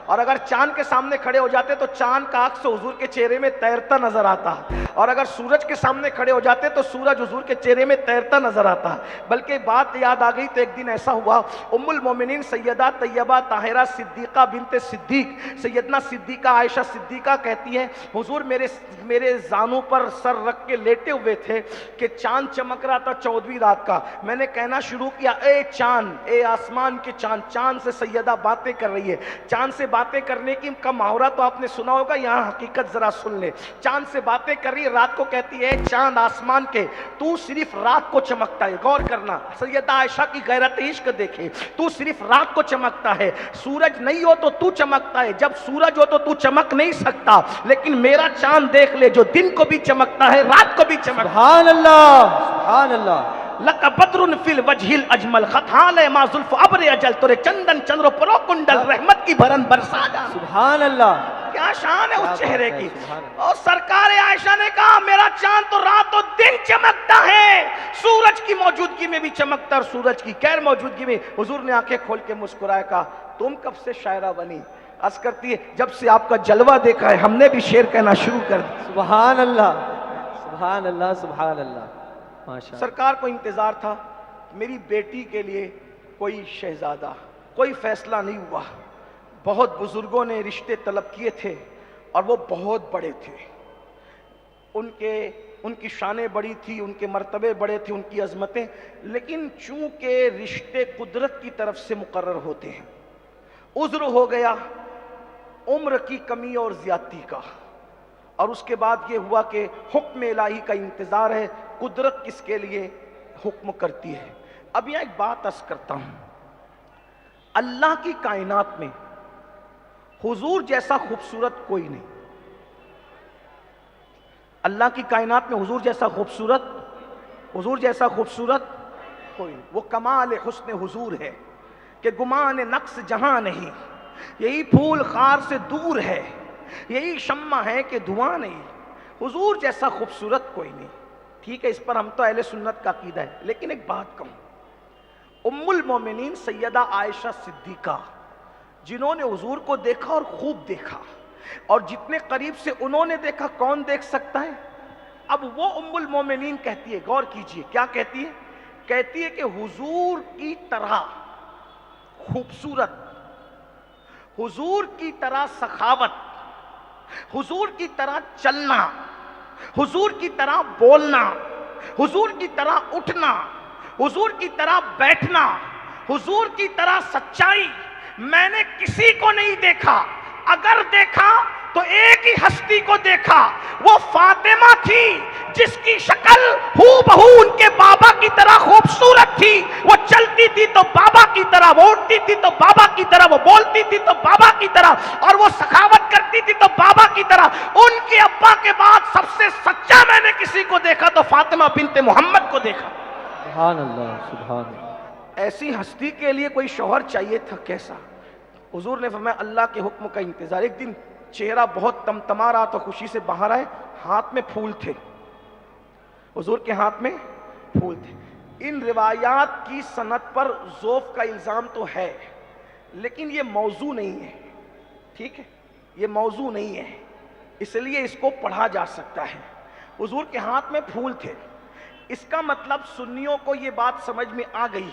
اور اگر چاند کے سامنے کھڑے ہو جاتے تو چاند کا عکس حضور کے چہرے میں تیرتا نظر آتا، اور اگر سورج کے سامنے کھڑے ہو جاتے تو سورج حضور کے چہرے میں تیرتا نظر آتا۔ بلکہ بات یاد آ گئی تو ایک دن ایسا ہوا، ام المومنین سیدہ طیبہ طاہرہ صدیقہ بنت صدیق، سیدنا صدیقہ عائشہ صدیقہ کہتی ہیں حضور میرے زانوں پر سر رکھ کے لیٹے ہوئے تھے کہ چاند چمک رہا تھا 14ویں رات کا۔ میں نے کہنا شروع کیا، اے چاند، اے آسمان کے چاند۔ چاند سے سیدہ باتیں کر رہی ہے۔ چاند سے باتیں کرنے کی کا محاورہ تو آپ نے سنا ہوگا، یہاں حقیقت ذرا سن لے۔ چاند سے باتیں کر رہی ہے، رات کو کہتی ہے چاند آسمان کے، تو صرف رات کو چمکتا ہے۔ غور کرنا، سیدہ عائشہ کی غیرت عشق دیکھے، تو صرف رات کو چمکتا ہے، سورج نہیں ہو تو تو چمکتا ہے، جب سورج ہو تو تو چمک نہیں سکتا، لیکن میرا چاند دیکھ لے جو دن کو بھی چمکتا ہے رات کو بھی چمکتا ہے۔ سبحان اللہ، سبحان اللہ۔ لک بدر فی الوجہ الاجمل خطال ما زلف ابر اجل، تورے چندن چندر پرو کنڈل رحمت کی بھرن برسا جا۔ سبحان اللہ، کیا شان ہے اس چہرے کی۔ سبحان اللہ۔ اور سرکار عائشہ نے کہا میرا چاند تو رات و دن چمکتا ہے، سورج کی موجودگی میں بھی چمکتا اور سورج کی غیر موجودگی میں۔ حضور نے آنکھیں کھول کے مسکرایا، کہا تم کب سے شاعرہ بنی؟ عرض کرتی ہے جب سے آپ کا جلوہ دیکھا ہے ہم نے بھی شعر کہنا شروع کر دیا۔ سبحان اللہ، سبحان اللہ، سبحان اللہ، ماشاء اللہ۔ سرکار کو انتظار تھا میری بیٹی کے لیے کوئی شہزادہ، کوئی فیصلہ نہیں ہوا۔ بہت بزرگوں نے رشتے طلب کیے تھے اور وہ بہت بڑے تھے، ان کی شانیں بڑی تھی، ان کے مرتبے بڑے تھے، ان کی عظمتیں، لیکن چونکہ رشتے قدرت کی طرف سے مقرر ہوتے ہیں، عذر ہو گیا عمر کی کمی اور زیادتی کا، اور اس کے بعد یہ ہوا کہ حکم الہی کا انتظار ہے، قدرت کس کے لیے حکم کرتی ہے۔ اب یہاں ایک بات عرض کرتا ہوں، اللہ کی کائنات میں حضور جیسا خوبصورت کوئی نہیں، اللہ کی کائنات میں حضور جیسا خوبصورت کوئی نہیں۔ وہ کمال حسن حضور ہے کہ گمان نقص جہاں نہیں، یہی پھول خار سے دور ہے، یہی شمع ہے کہ دھواں نہیں، حضور جیسا خوبصورت کوئی نہیں۔ ٹھیک ہے، اس پر ہم تو اہل سنت کا عقیدہ ہے، لیکن ایک بات کہوں، ام المومنین سیدہ عائشہ صدیقہ جنہوں نے حضور کو دیکھا اور خوب دیکھا، اور جتنے قریب سے انہوں نے دیکھا کون دیکھ سکتا ہے؟ اب وہ ام المومنین کہتی ہے، غور کیجئے کیا کہتی ہے؟ کہتی ہے کہ حضور کی طرح خوبصورت، حضور کی طرح سخاوت، حضور کی طرح چلنا، حضور کی طرح بولنا، حضور کی طرح اٹھنا، حضور کی طرح بیٹھنا، حضور کی طرح سچائی میں نے کسی کو نہیں دیکھا۔ اگر دیکھا تو ایک ہی ہستی کو دیکھا، وہ فاطمہ تھی جس کی شکل ہو بہو ان کے بابا کی طرح خوبصورت تھی۔ وہ چلتی تھی تو بابا کی طرح، وہ اٹھتی تھی تو بابا کی طرح، وہ بولتی تھی تو بابا کی طرح، اور وہ سخاوت کرتی تھی تو بابا کی طرح۔ ان کے ابا کے بعد سب سے سچا میں نے کسی کو دیکھا تو فاطمہ بنت محمد کو دیکھا۔ سبحان اللہ، سبحان اللہ۔ ایسی ہستی کے لیے کوئی شوہر چاہیے تھا کیسا؟ حضور نے فرمایا اللہ کے حکم کا انتظار۔ ایک دن چہرہ بہت تمتما رہا تو خوشی سے باہر آئے، ہاتھ میں پھول تھے، حضور کے ہاتھ میں پھول تھے۔ ان روایات کی سند پر ذوف کا الزام تو ہے، لیکن یہ موضوع نہیں ہے، ٹھیک ہے، یہ موضوع نہیں ہے، اس لیے اس کو پڑھا جا سکتا ہے۔ حضور کے ہاتھ میں پھول تھے، اس کا مطلب سنیوں کو یہ بات سمجھ میں آ گئی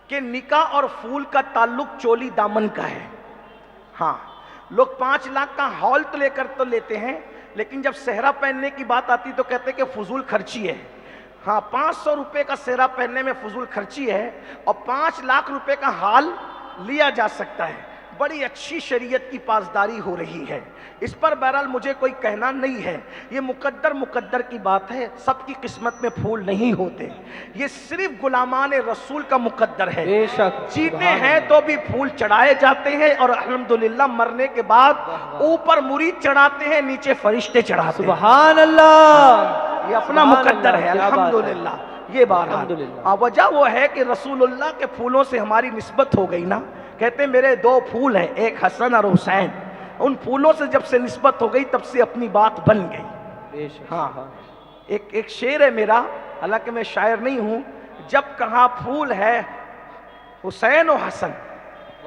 کہ نکاح اور پھول کا تعلق چولی دامن کا ہے۔ ہاں، لوگ 5 لاکھ کا ہال تو لے کر تو لیتے ہیں، لیکن جب صحرا پہننے کی بات آتی تو کہتے ہیں کہ فضول خرچی ہے۔ ہاں، 500 روپے کا صحرا پہننے میں فضول خرچی ہے، اور 5 لاکھ روپے کا ہال لیا جا سکتا ہے۔ بڑی اچھی شریعت کی پاسداری ہو رہی ہے، اس پر بہرحال مجھے کوئی کہنا نہیں ہے، یہ مقدر کی بات ہے، سب کی قسمت میں پھول نہیں ہوتے، یہ صرف غلامان رسول کا مقدر ہے۔ بے شک، جیتے ہیں تو بھی پھول چڑھائے جاتے ہیں، اور الحمدللہ مرنے کے بعد اوپر مرید چڑھاتے ہیں، نیچے فرشتے چڑھاتے ہیں۔ سبحان اللہ، یہ اپنا مقدر ہے، الحمدللہ۔ یہ بہرحال الحمدللہ۔ وجہ وہ ہے کہ رسول اللہ کے پھولوں سے ہماری نسبت ہو گئی نا، کہتے ہیں میرے 2 پھول ہیں، ایک حسن اور حسین، ان پھولوں سے جب سے نسبت ہو گئی تب سے اپنی بات بن گئی۔ بے شک، ہاں، ایک شعر ہے میرا، حالانکہ میں شاعر نہیں ہوں، جب کہاں پھول ہے حسین و حسن،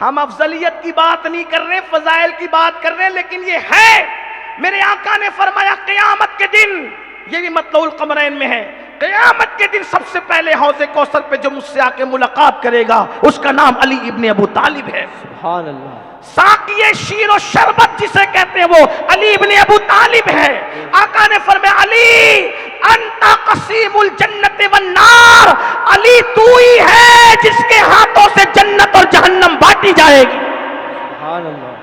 ہم افضلیت کی بات نہیں کر رہے، فضائل کی بات کر رہے ہیں، لیکن یہ ہے، میرے آقا نے فرمایا قیامت کے دن، یہ بھی مطلع القمرین میں ہے، قیامت کے دن سب سے پہلے حوض کوثر پہ جو مجھ سے آ کے ملاقات کرے گا اس کا نام علی ابن ابو طالب ہے۔ سبحان اللہ۔ ساقی شیر و شربت جسے کہتے ہیں وہ علی ابن ابو طالب ہے۔ آقا نے فرمایا علی انت قسیم الجنت والنار، علی تو ہی ہے جس کے ہاتھوں سے جنت اور جہنم بانٹی جائے گی۔ سبحان اللہ،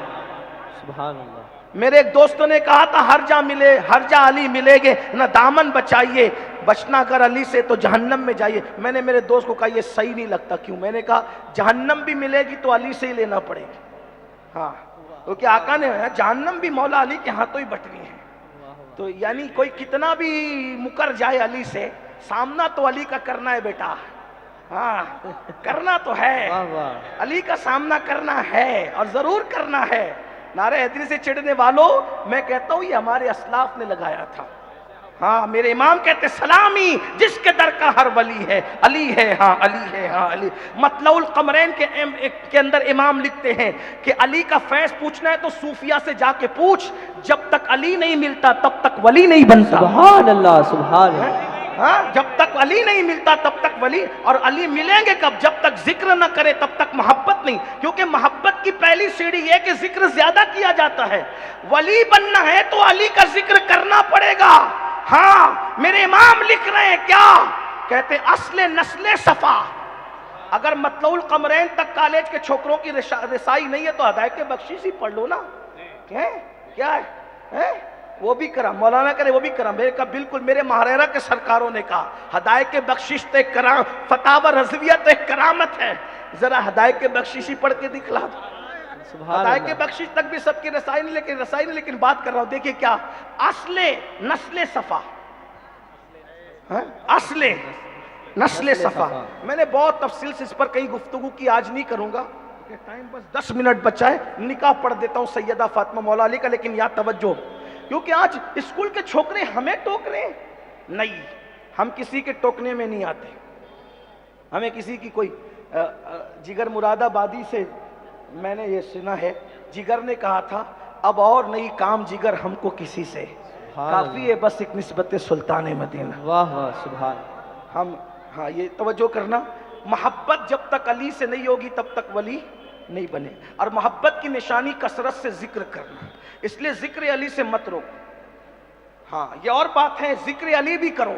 سبحان اللہ۔ میرے ایک دوستوں نے کہا تھا ہر جا ملے، ہر جا علی ملے گے نہ، دامن بچائیے، بچنا اگر علی سے تو جہنم میں جائیے۔ میں نے میرے دوست کو کہا یہ صحیح نہیں لگتا، کیوں؟ میں نے کہا جہنم بھی ملے گی تو علی سے ہی لینا پڑے گی، ہاں، کیونکہ آقا نے جہنم بھی مولا علی کے ہاتھوں ہی بٹنی ہے۔ تو یعنی کوئی کتنا بھی مکر جائے علی سے، سامنا تو علی کا کرنا ہے بیٹا، ہاں کرنا تو ہے، علی کا سامنا کرنا ہے اور ضرور کرنا ہے۔ نعرہ حیدری سے چڑھنے والوں، میں کہتا ہوں یہ ہمارے اسلاف نے لگایا تھا۔ ہاں میرے امام کہتے سلامی جس کے در کا ہر ولی ہے، علی ہے ہاں علی ہے ہاں علی۔ مطلع القمرین کے اندر امام لکھتے ہیں کہ علی کا فیض پوچھنا ہے تو صوفیہ سے جا کے پوچھ، جب تک علی نہیں ملتا تب تک ولی نہیں بنتا۔ سبحان اللہ، سبحان اللہ۔ ہاں جب تک علی نہیں ملتا تب تک ولی، اور علی ملیں گے کب؟ جب تک ذکر نہ کرے تب تک محبت نہیں، کیونکہ محبت کی پہلی سیڑھی یہ کہ ذکر زیادہ کیا جاتا ہے۔ ولی بننا ہے تو علی کا ذکر کرنا پڑے گا۔ ہاں میرے امام لکھ رہے ہیں کیا کہتے؟ اصل نسل صفا۔ اگر مطلع القمرین تک کالج کے چھوکروں کی رسائی نہیں ہے تو ہدایت بخشش ہی پڑھ لو نا۔ کیا ہے وہ بھی کرا، مولانا کرے وہ بھی کرا۔ میں نے کہا بالکل، میرے مہریرہ کے سرکاروں نے کہا ہدایت بخشش تو ایک کرام، فتاوی رضویہ تو ایک کرامت ہے، ذرا ہدایت بخشش ہی پڑھ کے دکھلا دو۔ ہدایت بخشش تک بھی سب کی رسائی نہیں، لیکن بات کر رہا ہوں، دیکھیں کیا اصل نسل صفا، اصل نسل صفا۔ میں نے بہت تفصیل سے اس پر کئی گفتگو کی، آج نہیں کروں گا، ٹائم بس 10 منٹ بچا ہے۔ نکاح پڑھ دیتا ہوں سیدہ فاطمہ مولا علی کا، لیکن یہاں توجہ، کیونکہ آج اسکول کے چھوکرے ہمیں ٹوک رہے ہیں۔ نہیں، ہم کسی کے ٹوکنے میں نہیں آتے۔ ہمیں کسی کی کوئی جگر مراد آبادی سے میں نے یہ سنا ہے، جگر نے کہا تھا اب اور نہیں کام جگر ہم کو کسی سے، کافی ہے بس ایک نسبت سلطان مدینہ۔ واہ واہ، سبحان۔ ہم ہاں یہ توجہ کرنا، محبت جب تک علی سے نہیں ہوگی تب تک ولی نہیں بنے، اور محبت کی نشانی کثرت سے ذکر کرنا، اس لیے ذکر علی سے مت روکو۔ ہاں یہ اور بات ہے، ذکر علی بھی کرو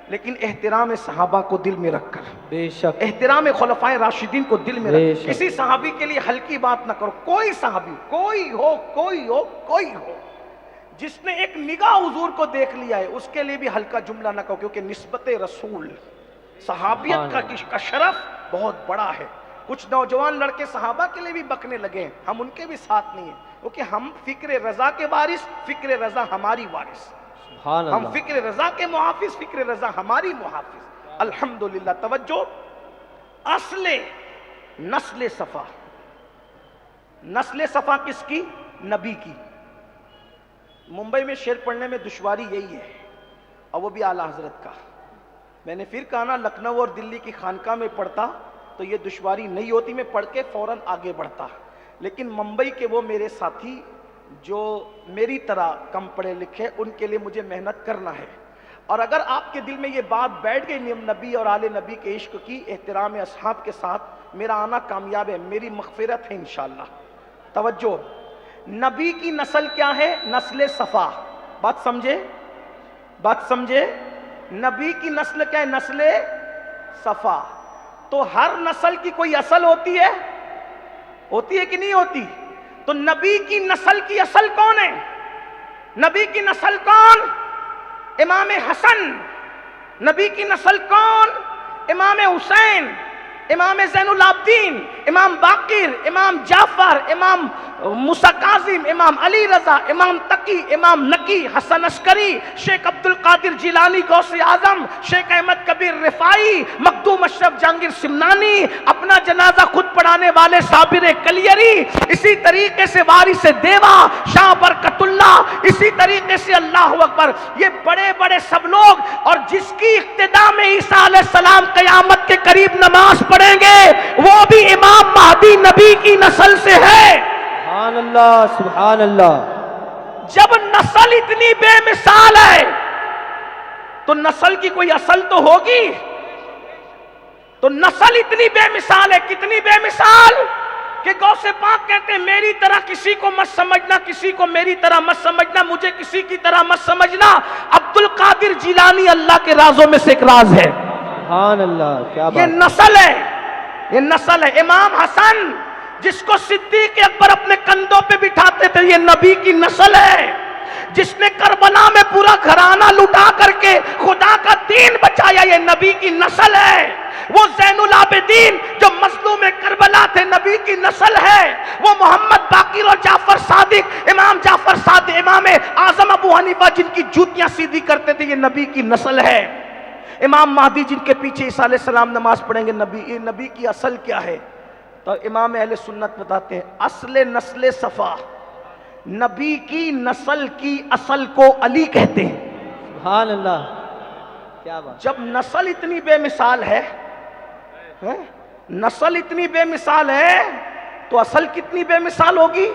لیکن احترام صحابہ کو دل میں رکھ کر، بے شک، احترام خلفائے راشدین کو دل میں بے رکھ، شک۔ کسی صحابی کے لیے ہلکی بات نہ کرو۔ کوئی صحابی، کوئی ہو جس نے ایک نگاہ حضور کو دیکھ لیا ہے، اس کے لیے بھی ہلکا جملہ نہ کہو، کیونکہ نسبت رسول، صحابیت کا شرف بہت بڑا ہے۔ کچھ نوجوان لڑکے صحابہ کے لیے بھی بکنے لگے ہیں، ہم ان کے بھی ساتھ نہیں ہیں، کیونکہ ہم فکر رضا کے وارث، فکر رضا ہماری وارث، ہم فکر رضا کے محافظ، فکر رضا ہماری محافظ۔ الحمدللہ۔ توجہ، اصل نسل صفا، نسل صفا کس کی؟ نبی کی۔ ممبئی میں شعر پڑھنے میں دشواری یہی ہے، اور وہ بھی اعلیٰ حضرت کا۔ میں نے پھر کہا نا، لکھنؤ اور دلی کی خانقاہ میں پڑھتا تو یہ دشواری نہیں ہوتی، میں پڑھ کے فوراً آگے بڑھتا، لیکن ممبئی کے وہ میرے ساتھی جو میری طرح کم پڑھے لکھے، ان کے لیے مجھے محنت کرنا ہے۔ اور اگر آپ کے دل میں یہ بات بیٹھ گئی نبی اور آل نبی کے عشق کی، احترام اصحاب کے ساتھ، میرا آنا کامیاب ہے، میری مغفرت ہے انشاءاللہ۔ توجہ، نبی کی نسل کیا ہے؟ نسل صفا۔ بات سمجھے؟ نبی کی نسل کیا ہے؟ نسل صفا۔ تو ہر نسل کی کوئی اصل ہوتی ہے کہ نہیں ہوتی؟ تو نبی کی نسل کی اصل کون ہے؟ نبی کی نسل کون؟ امام حسن۔ نبی کی نسل کون؟ امام حسین، امام زین العابدین، امام باقر، امام جعفر، امام موسیٰ کاظم، امام علی رضا، امام تقی، امام نقی، حسن عسکری، شیخ عبد القادر جیلانی غوث اعظم، شیخ احمد کبیر رفاعی، مخدوم اشرف جہانگیر سمنانی، اپنا جنازہ خود پڑھانے والے صابر کلیری، اسی طریقے سے وارث دیوا شاہ برکت اللہ، اسی طریقے سے اللہ اکبر، یہ بڑے بڑے سب لوگ، اور جس کی اقتداء میں عیسیٰ علیہ السلام قیامت کے قریب نماز پڑھیں گے وہ بھی امام مہدی نبی کی نسل سے ہے۔ سبحان اللہ سبحان اللہ۔ جب نسل اتنی بے مثال ہے تو نسل کی کوئی اصل تو ہوگی، تو نسل اتنی بے مثال ہے، کتنی بے مثال کہ غوث پاک کہتے ہیں میری طرح کسی کو مت سمجھنا، کسی کو میری طرح مت سمجھنا، مجھے کسی کی طرح مت سمجھنا۔ عبد القادر جیلانی اللہ کے رازوں میں سے ایک راز ہے۔ سبحان اللہ، کیا یہ بات۔ نسل ہے، یہ نسل ہے۔ امام حسن جس کو صدیق اکبر اپنے کندھوں پہ بٹھاتے تھے، یہ نبی کی نسل ہے۔ جس نے کربلا میں پورا گھرانہ لٹا کر کے خدا کا دین بچایا، یہ نبی کی نسل ہے۔ وہ زین العابدین جو مظلوم کربلا تھے، نبی کی نسل ہے۔ وہ محمد باقر اور جعفر صادق، امام جعفر صادق، امام اعظم ابو حنیفہ جن کی جوتیاں سیدھی کرتے تھے، یہ نبی کی نسل ہے۔ امام مہدی جن کے پیچھے عیسیٰ علیہ السلام نماز پڑھیں گے، نبی کی اصل کیا ہے؟ تو امام اہل سنت بتاتے ہیں اصل نسل صفا، نبی کی نسل کی اصل کو علی کہتے ہیں۔ سبحان اللہ، کیا بات۔ جب نسل اتنی بے مثال ہے، نسل اتنی بے مثال ہے تو اصل کتنی بے مثال ہوگی؟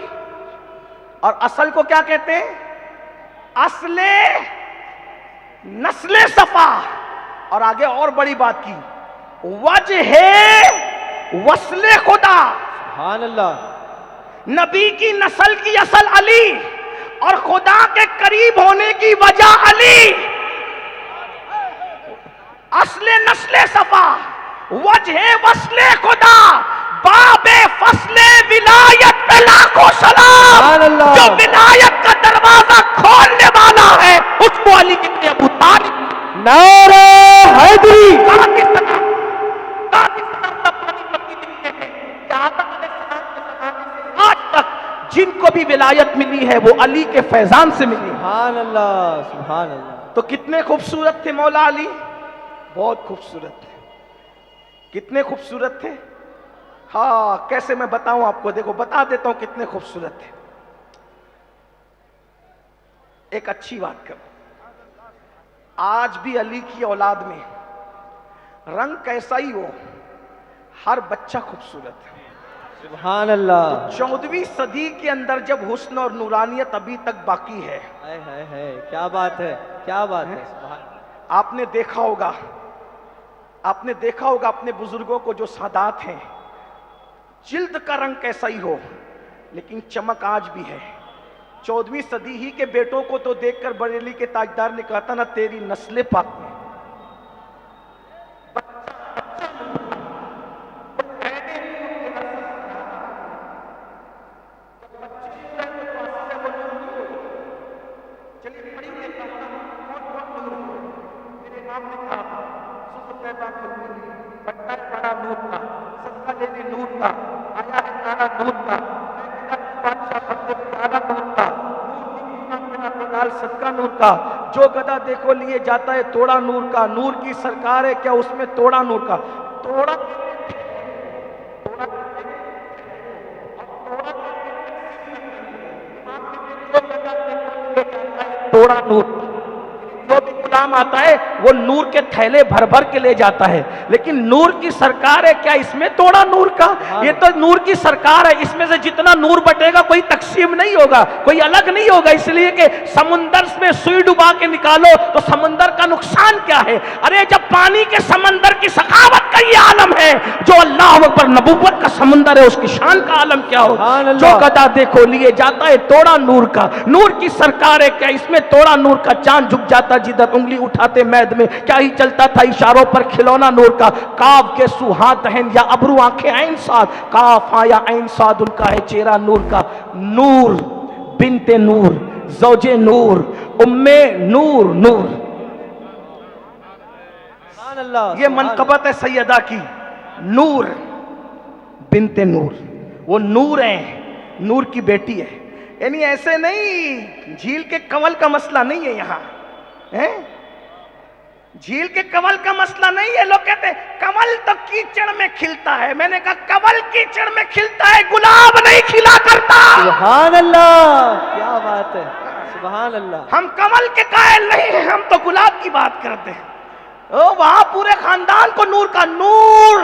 اور اصل کو کیا کہتے ہیں؟ اصل نسل صفا۔ اور آگے اور بڑی بات کی، وجہ وصل خدا۔ سبحان اللہ، نبی کی نسل کی اصل علی اور خدا کے قریب ہونے کی وجہ علی۔ اصل نسل صفا، وجہ وصل خدا، باب فصل ولایت پہ لاکھوں سلام۔ سبحان اللہ۔ جو ولایت کا دروازہ کھولنے والا ہے اس کو علی ابن ابو طالب۔ نعرہ حیدری۔ آج تک جن کو بھی ولایت ملی ہے وہ علی کے فیضان سے ملی ہے۔ سبحان اللہ سبحان اللہ۔ تو کتنے خوبصورت تھے مولا علی، بہت خوبصورت تھے۔ کتنے خوبصورت تھے؟ ہاں کیسے میں بتاؤں آپ کو، دیکھو بتا دیتا ہوں کتنے خوبصورت تھے۔ ایک اچھی بات کرو، آج بھی علی کی اولاد میں رنگ کیسا ہی ہو، ہر بچہ خوبصورت ہے۔ سبحان اللہ۔ 14ویں صدی کے اندر جب حسن اور نورانیت ابھی تک باقی ہے، کیا بات ہے، کیا بات ہے۔ سبحان آپ نے دیکھا ہوگا اپنے بزرگوں کو جو سادات ہیں، جلد کا رنگ کیسا ہی ہو لیکن چمک آج بھی ہے۔ 14ویں صدی ہی کے بیٹوں کو تو دیکھ کر بریلی کے تاجدار نے کہا تھا نا، تیری نسل پاک میں صدقہ نور کا، جو گدا دیکھو لیے جاتا ہے توڑا نور کا، نور کی سرکار ہے کیا اس میں توڑا نور کا؟ توڑا توڑا نور، جو بھی غلام آتا ہے وہ نور کے تھیلے بھر بھر کے لے جاتا ہے، لیکن نور کی سرکار ہے کیا اس میں توڑا نور کا؟ یہ تو نور کی سرکار ہے، اس میں سے جتنا نور بٹے گا کوئی تقسیم نہیں ہوگا، کوئی الگ نہیں ہوگا، اس لیے کہ سمندر میں سوئی ڈبا کے نکالو تو سمندر کا نقصان کیا ہے؟ ارے جب پانی کے سمندر کی سخاوت کا یہ عالم ہے، جو اللہ اکبر نبوت کا سمندر ہے اس کی شان کا عالم کیا ہو؟ جو گدا دیکھو لیے جاتا ہے توڑا نور کا، نور کی سرکار ہے کیا اس میں توڑا نور کا؟ چاند جھک جاتا جدھر انگلی اٹھاتے مید میں، کیا ہی چلتا تھا اشاروں پر کھلونا نور کا؟ کاف کے سو ہاتھ دہن یا ابرو آنکھیں عین صاد، کاف آیا عین صاد ان کا ہے چہرہ نور کا۔ نور بنت نور، زوج نور، ام نور، نور، یہ منقبت ہے سیدہ کی، نور بنت نور، وہ نور ہیں، نور کی بیٹی ہے۔ یعنی ایسے نہیں، جھیل کے کنول کا مسئلہ نہیں ہے یہاں، جھیل کے کنول کا مسئلہ نہیں ہے۔ لوگ کہتے ہیں کنول تو کیچڑ میں کھلتا ہے، میں نے کہا کنول کیچڑ میں کھلتا ہے، گلاب نہیں کھلا کرتا۔ سبحان اللہ، کیا بات ہے، سبحان اللہ۔ ہم کنول کے قائل نہیں ہیں، ہم تو گلاب کی بات کرتے ہیں۔ وہاں پورے خاندان کو نور کا، نور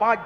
5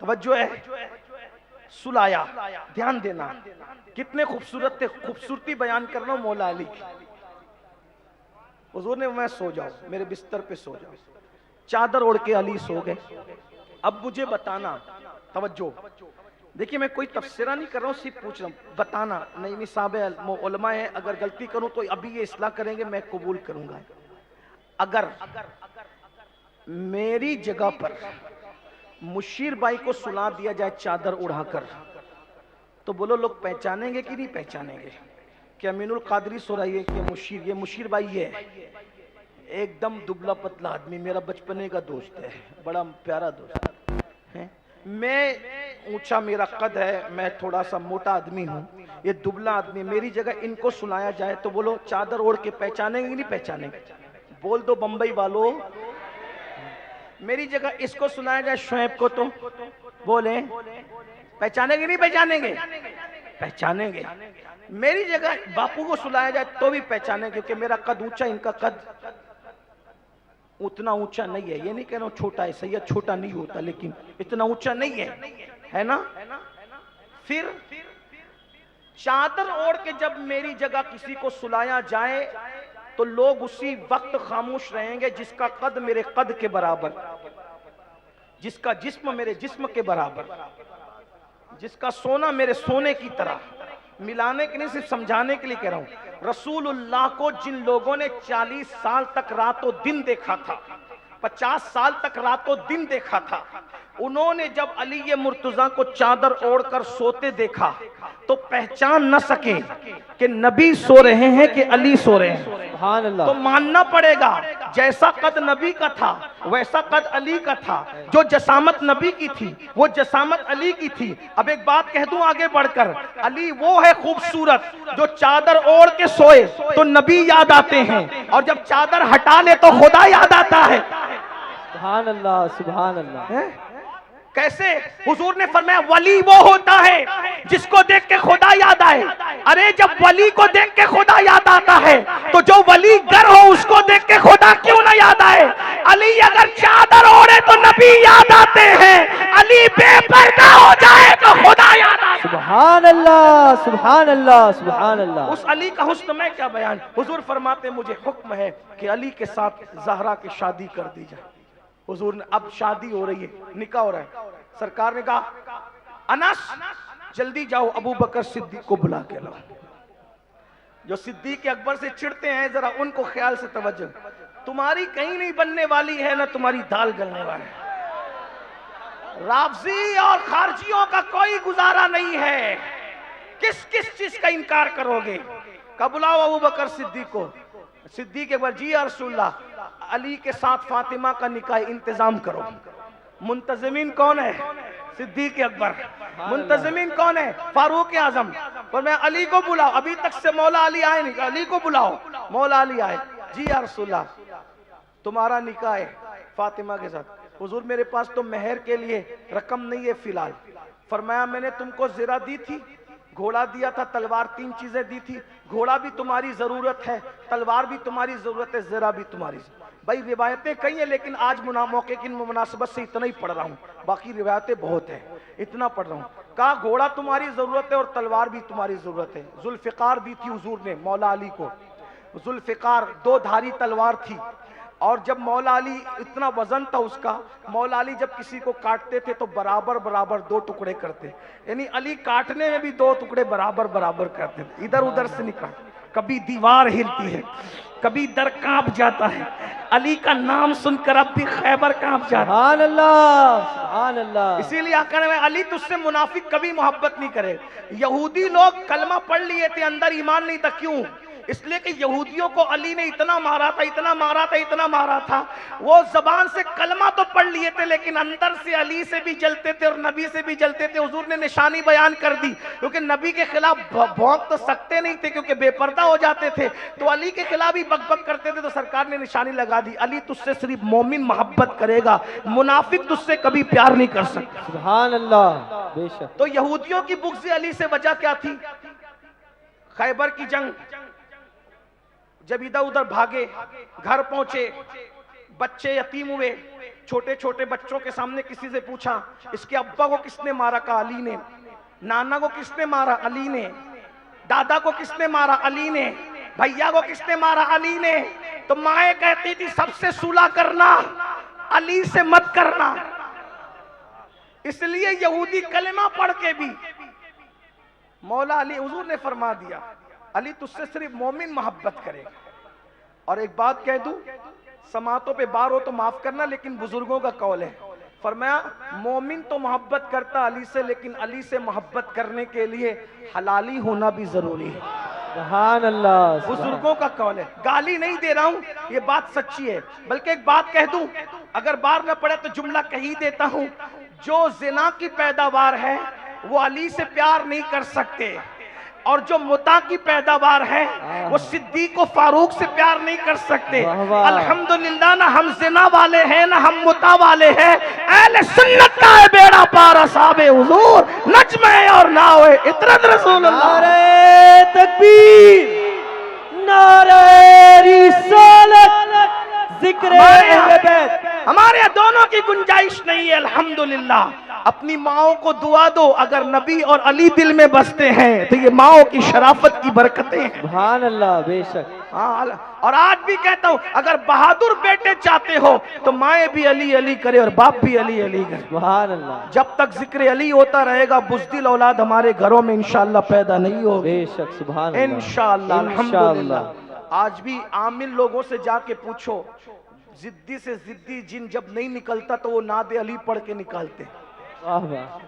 توجہ ہے، سلایا، دھیان دینا، کتنے خوبصورت تھے، خوبصورتی بیان کر رہا ہوں مولا علی کی۔ حضور نے میں سو جاؤ، میرے بستر پہ سو جاؤ، چادر اوڑھ کے علی سو گئے۔ اب مجھے بتانا، توجہ دیکھیے میں کوئی تفسیرہ نہیں کر رہا ہوں، صرف پوچھ رہا ہوں، بتانا، نہیں صاحب علماء ہیں، اگر غلطی کروں تو ابھی یہ اصلاح کریں گے، میں قبول کروں گا۔ اگر میری جگہ پر مشیر بھائی کو سلا دیا جائے چادر اڑا کر، تو بولو لوگ پہچانیں گے کہ نہیں پہچانیں گے؟ کہ امین القادری سو رہی ہے کہ مشیر، یہ مشیر بھائی ہے، ایک دم دبلا پتلا آدمی، میرا بچپنے کا دوست ہے، بڑا پیارا دوست ہے۔ میں اونچا میرا قد ہے، میں تھوڑا سا موٹا آدمی ہوں، یہ دبلا آدمی، میری جگہ ان کو سلایا جائے تو بولو چادر اوڑھ کے پہچانیں گے نہیں پہچانیں گے؟ بول دو بمبئی والو۔ میری جگہ اس کو سلایا جائے شعیب کو تو بولیں پہچانیں گے نہیں پہچانیں گے؟ پہچانیں گے۔ میری جگہ باپو کو سلایا جائے تو بھی پہچانیں گے، کیونکہ میرا قد اونچا، ان کا قد اتنا اونچا نہیں ہے۔ یہ نہیں کہہ رہا ہوں چھوٹا ہے، سید چھوٹا نہیں ہوتا لیکن اتنا اونچا نہیں ہے نا۔ پھر چادر اوڑھ کے جب میری جگہ کسی کو سلایا جائے تو لوگ اسی وقت خاموش رہیں گے جس کا قد میرے قد کے برابر، جس کا جسم میرے جسم کے برابر، جس کا سونا میرے سونے کی طرح۔ ملانے کے نہیں، صرف سمجھانے کے لیے کہہ رہا ہوں۔ رسول اللہ کو جن لوگوں نے 40 سال تک رات و دن دیکھا تھا، 50 سال تک رات و دن دیکھا تھا، انہوں نے جب علی مرتضیٰ کو چادر اوڑھ کر سوتے دیکھا تو پہچان نہ سکے کہ نبی سو رہے ہیں کہ علی سو رہے ہیں۔ سبحان اللہ۔ تو ماننا پڑے گا جیسا قد نبی کا تھا ویسا قد علی کا تھا، جو جسامت نبی کی تھی وہ جسامت علی کی تھی۔ اب ایک بات کہہ دوں آگے بڑھ کر، علی وہ ہے خوبصورت جو چادر اوڑھ کے سوئے تو نبی یاد آتے ہیں، اور جب چادر ہٹا لے تو خدا یاد آتا ہے۔ سبحان اللہ، سبحان اللہ۔ کیسے؟ حضور نے فرمایا ولی وہ ہوتا ہے جس کو دیکھ کے خدا یاد آئے۔ ارے جب ولی کو دیکھ کے خدا یاد آتا ہے تو جو ولی گر ہو اس کو دیکھ کے خدا کیوں نہ یاد آئے؟ علی اگر چادر اوڑھے تو نبی یاد آتے ہیں، علی بے پردہ ہو جائے تو خدا یاد آتا ہے۔ سبحان اللہ، سبحان اللہ، سبحان اللہ۔ اس علی کا حسن میں کیا بیان۔ حضور فرماتے مجھے حکم ہے کہ علی کے ساتھ زہرا کی شادی کر دی جائے۔ حضور نے اب شادی ہو رہی ہے، نکاح ہو رہا ہے، سرکار نے کہا انس جلدی جاؤ ابو بکر صدیق کو بلا کے لاؤ۔ جو صدیق اکبر سے چڑھتے ہیں ذرا ان کو خیال سے توجہ، تمہاری کہیں نہیں بننے والی ہے نہ تمہاری دال گلنے والی ہے۔ رافضی اور خارجیوں کا کوئی گزارا نہیں ہے، کس کس چیز کا انکار کرو گے؟ کہا بلاؤ ابو بکر صدیق کو۔ صدیق اکبر جی یا رسول اللہ، علی کے ساتھ فاطمہ کا نکاح انتظام کرو۔ منتظمین کون ہے؟ صدیق اکبر۔ منتظمین کون ہے؟ فاروق اعظم۔ فرمایا علی کو بلاؤ، ابھی تک سے مولا علی آئے نہیں، علی کو بلاؤ۔ مولا علی آئے، جی یا رسول اللہ تمہارا نکاح ہے فاطمہ کے ساتھ۔ حضور میرے پاس تو مہر کے لیے رقم نہیں ہے فی الحال۔ فرمایا میں نے تم کو زرہ دی تھی، گھوڑا دیا تھا، تلوار، 3 چیزیں دی تھی۔ گھوڑا بھی تمہاری ضرورت ہے، تلوار بھی تمہاری ضرورت ہے، زرہ بھی تمہاری ضرورت ہے۔ بھائی روایتیں کئی ہیں لیکن آج موقع کی مناسبت سے اتنا ہی پڑھ رہا ہوں، باقی روایتیں بہت ہیں، اتنا پڑھ رہا ہوں۔ کہا گھوڑا تمہاری ضرورت ہے اور تلوار بھی تمہاری ضرورت ہے۔ ذوالفقار دی تھی حضور نے مولا علی کو، ذوالفقار 2 دھاری تلوار تھی، اور جب مولا علی اتنا وزن تھا اس کا، مولا علی جب کسی کو کاٹتے تھے تو برابر برابر 2 ٹکڑے کرتے، یعنی علی کاٹنے میں بھی 2 ٹکڑے برابر برابر کرتے تھے، ادھر ادھر سے نہیں کاٹ۔ کبھی دیوار ہلتی ہے، کبھی در کانپ جاتا ہے، علی کا نام سن کر اب بھی خیبر کانپ جاتا ہے۔ سبحان اللہ، سبحان اللہ۔ اسی لیے آقا نے علی تجھ سے منافق کبھی محبت نہیں کرے۔ یہودی لوگ کلمہ پڑھ لیے تھے، اندر ایمان نہیں تھا، کیوں؟ اس لیے کہ یہودیوں کو علی نے اتنا مارا تھا، اتنا مارا تھا، اتنا مارا تھا، وہ زبان سے کلمہ تو پڑھ لیے تھے لیکن اندر سے علی سے بھی جلتے تھے اور نبی سے بھی جلتے تھے۔ حضور نے نشانی بیان کر دی، کیونکہ نبی کے خلاف بھونک تو سکتے نہیں تھے کیونکہ بے پردہ ہو جاتے تھے، تو علی کے خلاف ہی بک بک کرتے تھے، تو سرکار نے نشانی لگا دی، علی تجھ سے صرف مومن محبت کرے گا، منافق تجھ سے کبھی پیار نہیں کر سکتا۔ سبحان اللہ، بے شک۔ تو یہودیوں کی بغض علی سے وجہ کیا تھی؟ خیبر کی جنگ، جب ادھر ادھر بھاگے، گھر پہنچے، بچے یتیم ہوئے، چھوٹے چھوٹے بچوں کے سامنے کسی سے پوچھا اس کے ابا کو کس نے مارا؟ کہا علی نے. نانا کو کس نے مارا؟ علی نے. دادا کو کس نے مارا؟ علی نے. بھیا کو کس نے مارا؟ علی نے. تو مائیں کہتی تھی سب سے صلح کرنا، علی سے مت کرنا. اس لیے یہودی کلمہ پڑھ کے بھی مولا علی، حضور نے فرما دیا علی تجھ سے صرف مومن محبت کرے گا. اور ایک بات کہہ دوں، سماعتوں پہ بار ہو تو معاف کرنا، لیکن بزرگوں کا قول ہے. فرمایا مومن تو محبت کرتا علی سے، لیکن علی سے محبت کرنے کے لیے حلالی ہونا بھی ضروری ہے. سبحان اللہ. بزرگوں کا قول ہے، گالی نہیں دے رہا ہوں، یہ بات سچی ہے. بلکہ ایک بات کہہ دوں، اگر بار نہ پڑے تو جملہ کہی دیتا ہوں. جو زنا کی پیداوار ہے وہ علی سے پیار نہیں کر سکتے، اور جو متع کی پیداوار ہے وہ صدیق و فاروق سے پیار نہیں کر سکتے. الحمدللہ نہ ہم زنا والے ہیں نہ ہم متع والے ہیں. اہل سنت کا ہے بیڑا پار اصحاب حضور، نجم ہے اور نہ ہوئے اطرد رسول اللہ. نعرہ تکبیر، نعرہ رسالت، ذکر اہل بیت. ہمارے یہاں دونوں کی گنجائش نہیں ہے. الحمدللہ اپنی ماؤں کو دعا دو، اگر نبی اور علی دل میں بستے ہیں تو یہ ماؤں کی شرافت کی برکتیں ہیں. سبحان اللہ. بے شک. اور آج بھی کہتا ہوں اگر بہادر بیٹے چاہتے ہو تو مائیں بھی علی علی کرے اور باپ بھی علی علی کرے. سبحان اللہ. جب تک ذکر علی ہوتا رہے گا بزدل اولاد ہمارے گھروں میں انشاءاللہ پیدا نہیں ہوگی. بے شک. سبحان اللہ. انشاءاللہ. الحمدللہ آج بھی عامل لوگوں سے جا کے پوچھو، زدی سے زدی جن جب نہیں نکلتا تو وہ ناد علی پڑھ کے نکالتے ہیں. واہ واہ.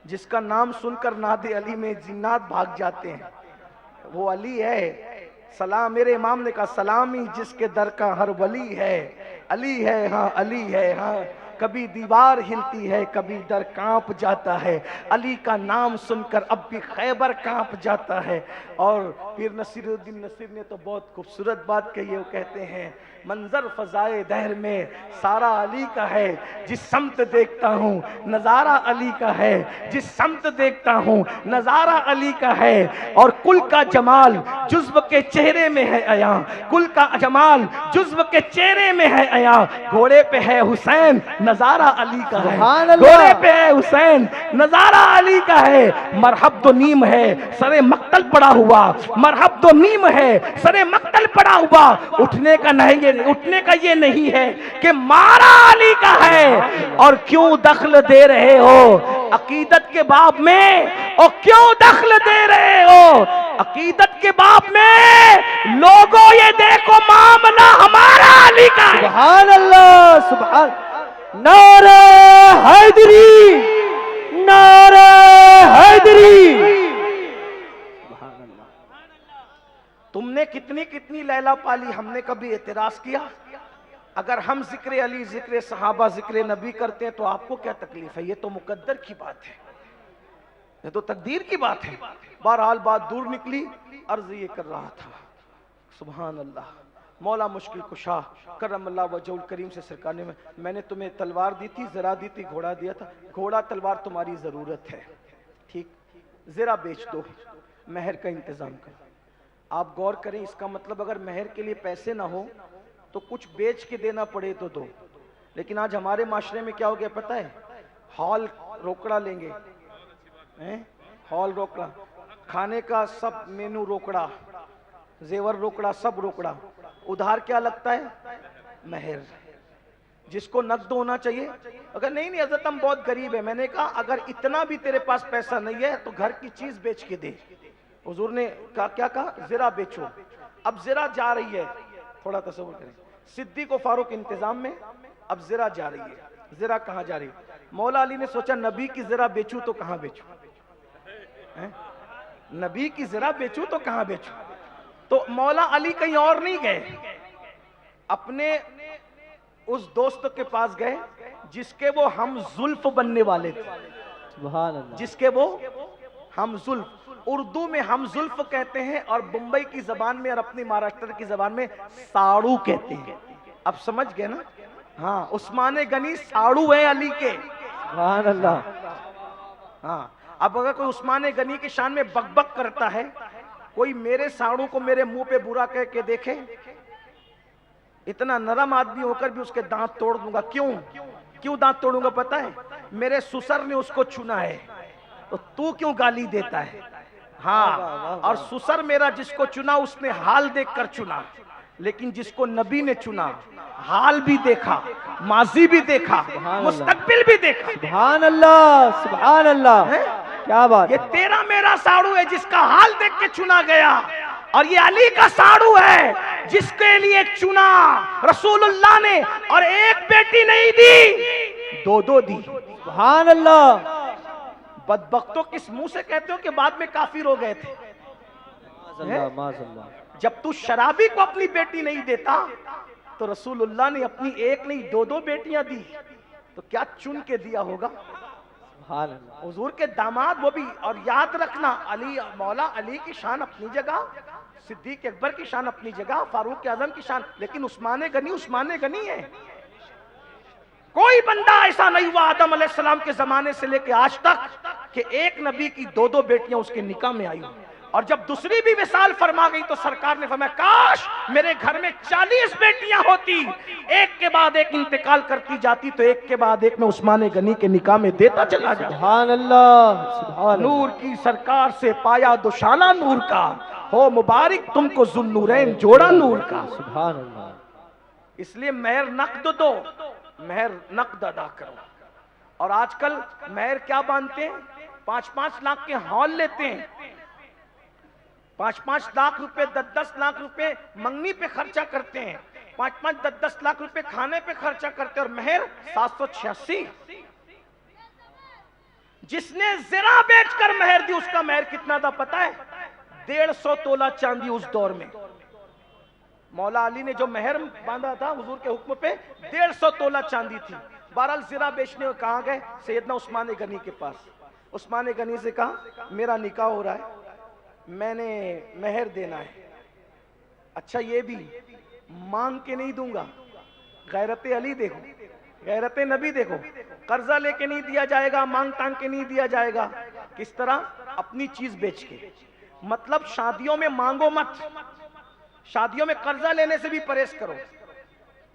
جس کا نام سن کر ناد علی میں جنات بھاگ جاتے ہیں، وہ علی ہے. سلام، میرے امام نے کہا سلامی جس کے در کا ہر ولی ہے. علی ہے ہاں، علی ہے ہاں. کبھی دیوار ہلتی ہے کبھی در کانپ جاتا ہے. علی کا نام سن کر اب بھی خیبر کانپ جاتا ہے. اور پیر نصیر الدین نصیر نے تو بہت خوبصورت بات کہی ہے. وہ کہتے ہیں منظر فضائے دہر میں سارا علی کا ہے، جس سمت دیکھتا ہوں نظارہ علی کا ہے. جس سمت دیکھتا ہوں نظارہ علی کا ہے. اور کل کا جمال جزو کے چہرے میں ہے عیاں، کل کا جمال جزو کے چہرے میں ہے عیاں. گھوڑے پہ ہے حسین نظارہ علی کا ہے. سبحان اللہ. گھوڑے پہ ہے حسین نظارہ علی کا ہے. مرحب دو نیم ہے سر مقتل پڑا ہوا، مرحب دو نیم ہے سر مقتل پڑا ہوا. اٹھنے کا نہیں، اٹھنے کا یہ نہیں ہے کہ مارا علی کا ہے. اور کیوں دخل دے رہے ہو عقیدت کے باب میں؟ اور کیوں دخل دے رہے ہو عقیدت کے باب میں؟ لوگوں یہ دیکھو معاملہ ہمارا علی کا ہے. سبحان اللہ. سبحان. نعرہ حیدری، نعرہ حیدری. تم نے کتنی کتنی لیلا پالی، ہم نے کبھی اعتراض کیا؟ اگر ہم ذکر علی، ذکر صحابہ، ذکر نبی کرتے ہیں تو آپ کو کیا تکلیف ہے؟ یہ تو مقدر کی بات ہے، یہ تو تقدیر کی بات ہے. بہرحال بات دور نکلی، عرض یہ کر رہا تھا. سبحان اللہ. مولا مشکل کشا کرم اللہ وجہ الکریم سے سرکار نے، میں نے تمہیں تلوار دی تھی، زرا دی تھی، گھوڑا دیا تھا. گھوڑا تلوار تمہاری ضرورت ہے، ٹھیک، زرا بیچ دو، مہر کا انتظام کرو. آپ غور کریں، اس کا مطلب اگر مہر کے لیے پیسے نہ ہو تو کچھ بیچ کے دینا پڑے تو دو. لیکن آج ہمارے معاشرے میں کیا ہو گیا پتہ ہے؟ ہال روکڑا لیں گے، ہال روکڑا، کھانے کا سب مینو روکڑا، زیور روکڑا، سب روکڑا. ادھار کیا لگتا ہے؟ مہر. جس کو نقد ہونا چاہیے، اگر نہیں حضرت ہم بہت غریب ہیں، میں نے کہا اگر اتنا بھی تیرے پاس پیسہ نہیں ہے تو گھر کی چیز بیچ کے دے. حضور نے کہا کیا کہا؟ زرا بیچو. اب زرا جا رہی ہے، تھوڑا تصور کریں، صدیق و فاروق انتظام میں، اب زرا جا رہی ہے. زرا کہاں جا رہی ہے؟ مولا علی نے سوچا نبی کی زرا بیچوں تو کہاں بیچوں؟ نبی کی زرا بیچوں تو کہاں بیچوں؟ تو مولا علی کہیں اور نہیں گئے، اپنے اس دوست کے پاس گئے جس کے وہ ہم زلف بننے والے تھے. سبحان اللہ. جس کے وہ ہم زلف، اردو میں ہم زلف کہتے ہیں اور بمبئی کی زبان میں اور اپنی مہاراشٹر کی زبان میں ساڑو کہتے ہیں. اب سمجھ گئے نا؟ ہاں، عثمان غنی ساڑو ہیں علی کے. سبحان اللہ. ہاں، اب اگر کوئی عثمان غنی کے شان میں بک بک کرتا ہے، کوئی میرے ساڑو کو میرے منہ پہ برا کہہ کے دیکھے، اتنا نرم آدمی ہو کر بھی اس کے دانت توڑ دوں گا. کیوں؟ کیوں دانت توڑوں گا پتا ہے؟ میرے سسر نے اس کو چنا ہے تو تو کیوں گالی دیتا ہے؟ ہاں، اور سسر میرا جس کو چنا اس نے حال دیکھ کر چنا، لیکن جس کو نبی نے چنا حال بھی دیکھا، ماضی بھی دیکھا، مستقبل بھی دیکھا۔ سبحان اللہ سبحان اللہ، کیا بات! یہ تیرا میرا ساڑو ہے جس کا حال دیکھ کے چنا گیا، اور یہ علی کا ساڑو ہے جس کے لیے چنا رسول اللہ نے، اور ایک بیٹی نہیں دی، دو دی۔ سبحان اللہ، بدبختوں کس منہ سے کہتے ہو کہ بعد میں کافر ہو گئے تھے؟ ماذ اللہ، جب تو شرابی کو اپنی بیٹی نہیں دیتا تو رسول اللہ نے اپنی ایک نہیں دو بیٹیاں دی، تو کیا چن کے دیا ہوگا؟ سبحان اللہ، حضور کے داماد وہ بھی۔ اور یاد رکھنا، علی، مولا علی کی شان اپنی جگہ، صدیق اکبر کی شان اپنی جگہ، فاروق اعظم کی شان، لیکن عثمان غنی ہے۔ کوئی بندہ ایسا نہیں ہوا آدم علیہ السلام کے زمانے سے لے کے آج تک کہ ایک نبی کی دو بیٹیاں اس کے نکاح میں آئی ہوں۔ اور جب دوسری بھی وصال فرما گئی تو سرکار نے فرمایا کاش میرے گھر میں 40 بیٹیاں ہوتی، ایک کے بعد ایک انتقال کرتی جاتی تو ایک کے بعد ایک میں عثمان غنی کے نکاح میں دیتا چلا جاتا۔ سبحان اللہ سبحان اللہ، نور کی سرکار سے پایا دوشانہ نور کا، ہو مبارک تم کو ذوالنورین جوڑا نور کا۔ سبحان اللہ، اس لیے مہر نقد دو، مہر نقد ادا کرو۔ اور آج کل مہر کیا باندھتے ہیں؟ 5-5 لاکھ کے ہال لیتے ہیں، 5-5 لاکھ روپے 10-10 لاکھ روپے منگنی پہ خرچہ کرتے ہیں، 5-5 10-10 لاکھ روپے کھانے پہ خرچہ کرتے ہیں، اور مہر 786۔ جس نے زرہ بیچ کر مہر دی اس کا مہر کتنا تھا پتا ہے؟ 150 تولہ چاندی اس دور میں۔ مولا علی نے جو مہر باندھا تھا حضور کے حکم پہ 150 تولہ چاندی تھی۔ بہرحال زرہ بیچنے کو کہاں گئے؟ سیدنا عثمان غنی کے پاس۔ عثمان غنی سے کہا میرا نکاح ہو رہا ہے، میں نے مہر دینا ہے۔ اچھا یہ بھی مانگ کے نہیں دوں گا، غیرت علی دیکھو، غیرت نبی دیکھو، قرضہ لے کے نہیں دیا جائے گا، مانگ ٹانگ کے نہیں دیا جائے گا۔ کس طرح؟ اپنی چیز بیچ کے۔ مطلب شادیوں میں مانگو مت، شادیوں میں قرضہ لینے سے بھی پرہیز کرو۔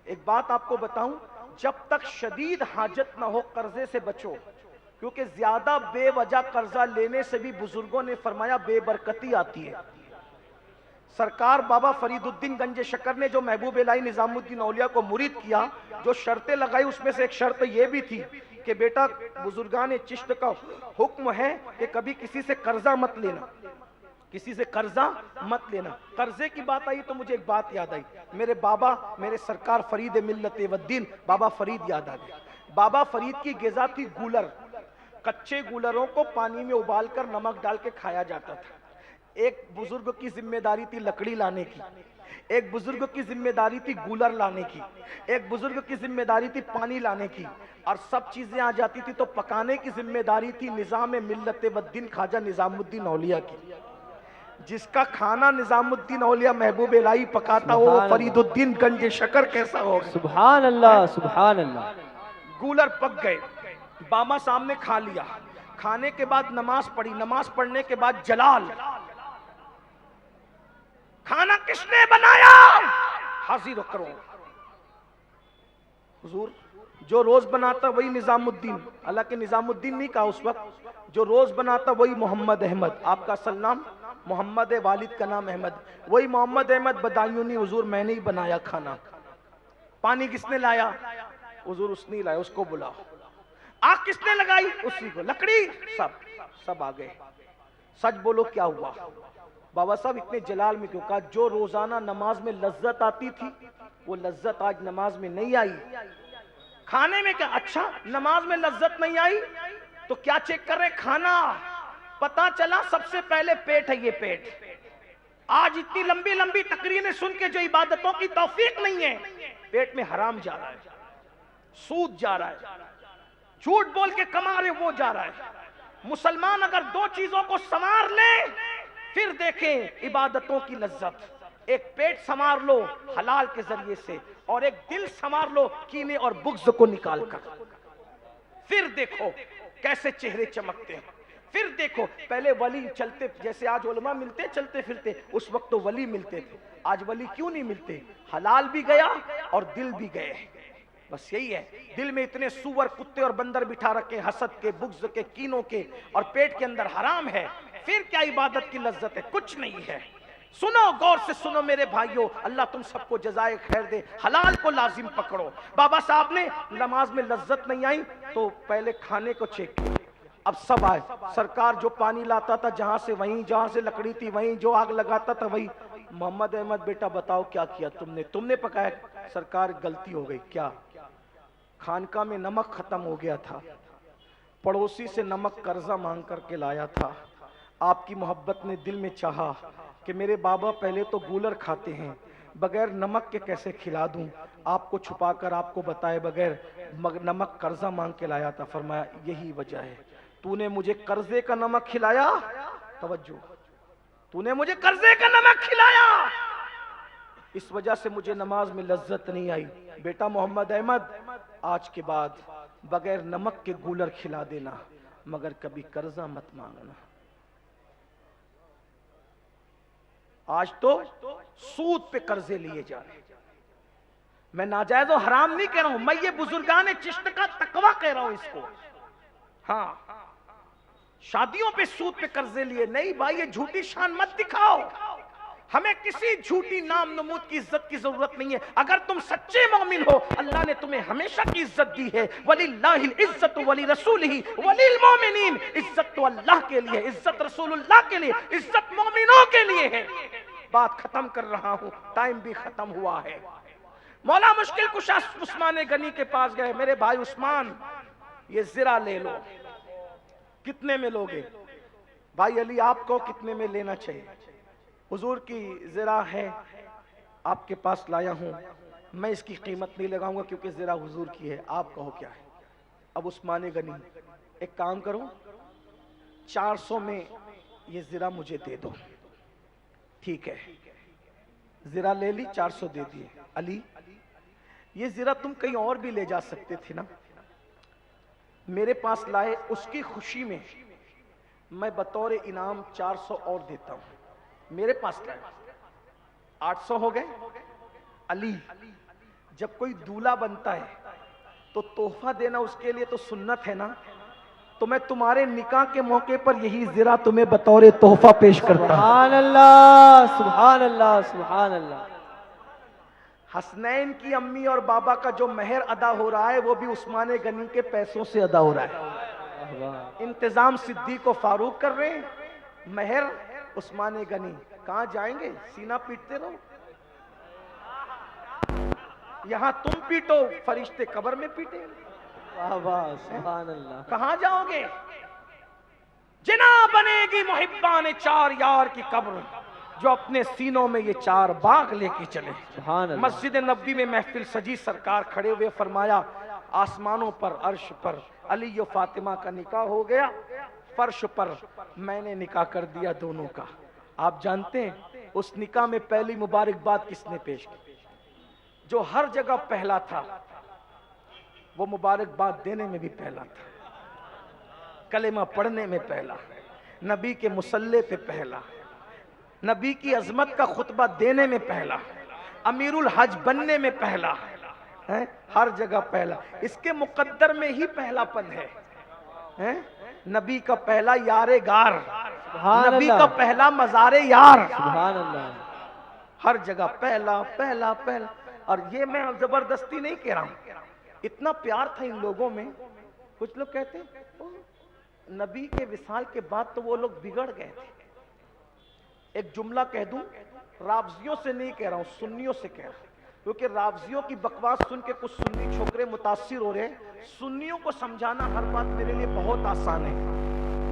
ایک بات آپ کو بتاؤں، جب تک شدید حاجت نہ ہو قرضے سے بچو، کیونکہ زیادہ بے وجہ قرضہ لینے سے بھی بزرگوں نے فرمایا بے برکتی آتی ہے۔ سرکار بابا فرید الدین گنج شکر نے جو محبوب الہی نظام الدین اولیاء کو مرید کیا، جو شرطیں لگائی اس میں سے ایک شرط یہ بھی تھی کہ بیٹا بزرگان چشت کا حکم ہے کہ کبھی کسی سے قرضہ مت لینا، کسی سے قرضہ مت لینا۔ قرضے کی بات آئی تو مجھے ایک بات یاد آئی، میرے بابا، میرے سرکار فرید ملت والدین بابا فرید یاد آ گئے۔ بابا فرید کی غذا تھی گولر، کچے گولروں کو پانی میں ابال کر نمک ڈال کے کھایا جاتا تھا۔ ایک بزرگ کی ذمہ داری تھی لکڑی لانے کی، ایک بزرگ کی ذمہ داری تھی گولر لانے کی، ایک بزرگ کی ذمہ داری تھی پانی لانے کی، اور سب چیزیں آ جاتی تھی تو پکانے کی ذمہ داری تھی نظام ملت والدین خواجہ نظام الدین اولیاء کی۔ جس کا کھانا نظام الدین اولیاء محبوب الہی پکاتا ہو وہ فرید الدین گنج شکر کیسا ہوگا؟ سبحان اللہ سبحان اللہ، گولر پک گئے، بابا سامنے کھا لیا، کھانے کے بعد نماز پڑھی، نماز پڑھنے کے بعد جلال، کھانا کس نے بنایا؟ حاضر کرو۔ حضور جو روز بناتا وہی نظام الدین، حالانکہ نظام الدین نہیں کہا اس وقت، جو روز بناتا وہی محمد احمد، آپ کا اصل نام محمد ہے، والد کا نام احمد، وہی محمد احمد بدایونی۔ حضور میں نے ہی بنایا کھانا۔ پانی کس نے لایا؟ حضور اس نے لایا، اس کو بلاؤ۔ آگ کس نے لگائی؟ اسی کو۔ لکڑی؟ سب آ گئے۔ سچ بولو کیا ہوا؟ بابا صاحب اتنے جلال میں کیوں؟ کہا جو روزانہ نماز میں لذت آتی تھی وہ لذت آج نماز میں نہیں آئی۔ کھانے میں کیا؟ اچھا نماز میں لذت نہیں آئی تو کیا چیک کر رہے؟ کھانا۔ پتا چلا سب سے پہلے پیٹ ہے، یہ پیٹ۔ آج اتنی لمبی لمبی تقریریں سن کے جو عبادتوں کی توفیق نہیں ہے، پیٹ میں حرام جا رہا ہے، سود جا رہا ہے، جھوٹ بول کے کما رہے وہ جا رہا ہے۔ مسلمان اگر دو چیزوں کو سنوار لے پھر دیکھیں عبادتوں کی لذت۔ ایک پیٹ سنوار لو حلال کے ذریعے سے، اور ایک دل سنوار لو کینے اور بغض کو نکال کر، پھر دیکھو کیسے چہرے چمکتے ہیں۔ پھر دیکھو پہلے ولی چلتے، جیسے آج علماء ملتے چلتے پھرتے، اس وقت تو ولی ملتے تھے۔ آج ولی کیوں نہیں ملتے؟ حلال بھی گیا اور دل بھی گئے۔ بس یہی ہے، دل میں اتنے سور کتے اور بندر بٹھا رکھے، حسد کے، بغض کے، کینوں کے، اور پیٹ کے اندر حرام ہے، پھر کیا عبادت کی لذت ہے؟ کچھ نہیں ہے۔ سنو، غور سے سنو میرے بھائیوں، اللہ تم سب کو جزائے خیر دے، حلال کو لازم پکڑو۔ بابا صاحب نے نماز میں لذت نہیں آئی تو پہلے کھانے کو چیک کیا، اب سب آئے، سرکار جو پانی لاتا تھا جہاں سے وہیں، جہاں سے لکڑی تھی وہیں، جو آگ لگاتا تھا وہیں۔ محمد احمد بیٹا بتاؤ کیا کیا تم نے پکایا؟ سرکار غلطی ہو گئی۔ کیا؟ خانقاہ میں نمک ختم ہو گیا تھا، پڑوسی سے نمک قرضہ مانگ کر کے لایا تھا، آپ کی محبت نے دل میں چاہا کہ میرے بابا پہلے تو گولر کھاتے ہیں، بغیر نمک کے کیسے کھلا دوں، آپ کو چھپا کر آپ کو بتائے بغیر نمک قرضہ مانگ کے لایا تھا۔ فرمایا یہی وجہ ہے، تو نے مجھے قرضے کا نمک کھلایا، توجہ، تو نے مجھے قرضے کا نمک کھلایا، اس وجہ سے مجھے نماز میں لذت نہیں آئی۔ بیٹا محمد احمد، آج کے بعد بغیر نمک کے گولر کھلا دینا، مگر کبھی قرضہ مت مانگنا۔ آج تو سود پہ قرضے لیے جا رہے ہیں۔ میں ناجائز و حرام نہیں کہہ رہا ہوں، میں یہ بزرگان چشت کا تقوی کہہ رہا ہوں اس کو۔ ہاں، شادیوں پہ سود پہ قرضے لیے نہیں بھائی، یہ جھوٹی شان مت دکھاؤ، ہمیں کسی جھوٹی نام نمود کی عزت کی ضرورت نہیں ہے۔ اگر تم سچے مومن ہو، اللہ نے تمہیں ہمیشہ کی عزت دی ہے، وَلِلَّهِ الْعِزَّةُ وَلِرَسُولِهِ وَلِلْمُؤْمِنِينَ، عزت تو اللہ کے لیے، عزت رسول اللہ کے لیے، عزت مومنوں کے لیے ہے۔ بات ختم کر رہا ہوں، ٹائم بھی ختم ہوا ہے۔ مولا مشکل کشا عثمان غنی کے پاس گئے، میرے بھائی عثمان یہ زرہ لے لو، کتنے میں لوگے؟ بھائی علی آپ کو کتنے میں لینا چاہیے؟ حضور کی زرہ ہے، آپ کے پاس لایا ہوں، میں اس کی قیمت نہیں لگاؤں گا کیونکہ زرہ حضور کی ہے، آپ کہو کیا ہے؟ اب عثمان غنی ایک کام کرو، 400 میں یہ زرہ مجھے دے دو۔ ٹھیک ہے، زرہ لے لی، 400 دے دیے۔ علی یہ زرہ تم کہیں اور بھی لے جا سکتے تھے نا، میرے پاس لائے، اس کی خوشی میں میں بطور انعام 400 اور دیتا ہوں، میرے پاس لائے، 800 ہو گئے۔ علی جب کوئی دولہا بنتا ہے تو تحفہ دینا اس کے لیے تو سنت ہے نا، تو میں تمہارے نکاح کے موقع پر یہی زرہ تمہیں بطور تحفہ پیش کرتا ہوں۔ سبحان اللہ، سبحان اللہ، سبحان اللہ۔ حسنین کی امی اور بابا کا جو مہر ادا ہو رہا ہے وہ بھی عثمان غنی کے پیسوں سے ادا ہو رہا ہے۔ انتظام صدیق و فاروق کر رہے ہیں، مہر عثمان غنی۔ کہاں جائیں گے؟ سینہ پیٹتے رہو، یہاں تم پیٹو، فرشتے قبر میں پیٹیں گے۔ واہ واہ، سبحان اللہ۔ کہاں جاؤ گے؟ جنا بنے گی محبان چار یار کی قبر، جو اپنے سینوں میں یہ 4 باغ لے کے چلے۔ سبحان اللہ۔ مسجد نبوی میں محفل سجی، سرکار کھڑے ہوئے فرمایا آسمانوں پر، عرش پر علی و فاطمہ کا نکاح ہو گیا، فرش پر میں نے نکاح کر دیا دونوں کا۔ آپ جانتے ہیں اس نکاح میں پہلی مبارکباد کس نے پیش کی؟ جو ہر جگہ پہلا تھا، وہ مبارکباد دینے میں بھی پہلا تھا، کلمہ پڑھنے میں پہلا، نبی کے مصلی پہ پہلا، نبی کی عظمت کا خطبہ دینے میں پہلا، امیر الحج بننے میں پہلا، ہر جگہ پہلا، اس کے مقدر میں ہی پہلا پن ہے۔ نبی کا پہلا یار گار، نبی کا پہلا مزار یار، سبحان اللہ۔ ہر جگہ پہلا پہلا پہلا۔ اور یہ میں زبردستی نہیں کہہ رہا ہوں، اتنا پیار تھا ان لوگوں میں۔ کچھ لوگ کہتے ہیں نبی کے وصال کے بعد تو وہ لوگ بگڑ گئے تھے۔ ایک جملہ کہہ دوں، رافضیوں سے نہیں کہہ رہا ہوں، سنیوں سے کہہ رہا ہوں، کیونکہ رافضیوں کی بکواس سن کے کچھ سنی چھوکرے متاثر ہو رہے ہیں۔ سنیوں کو سمجھانا ہر بات میرے لیے بہت آسان ہے۔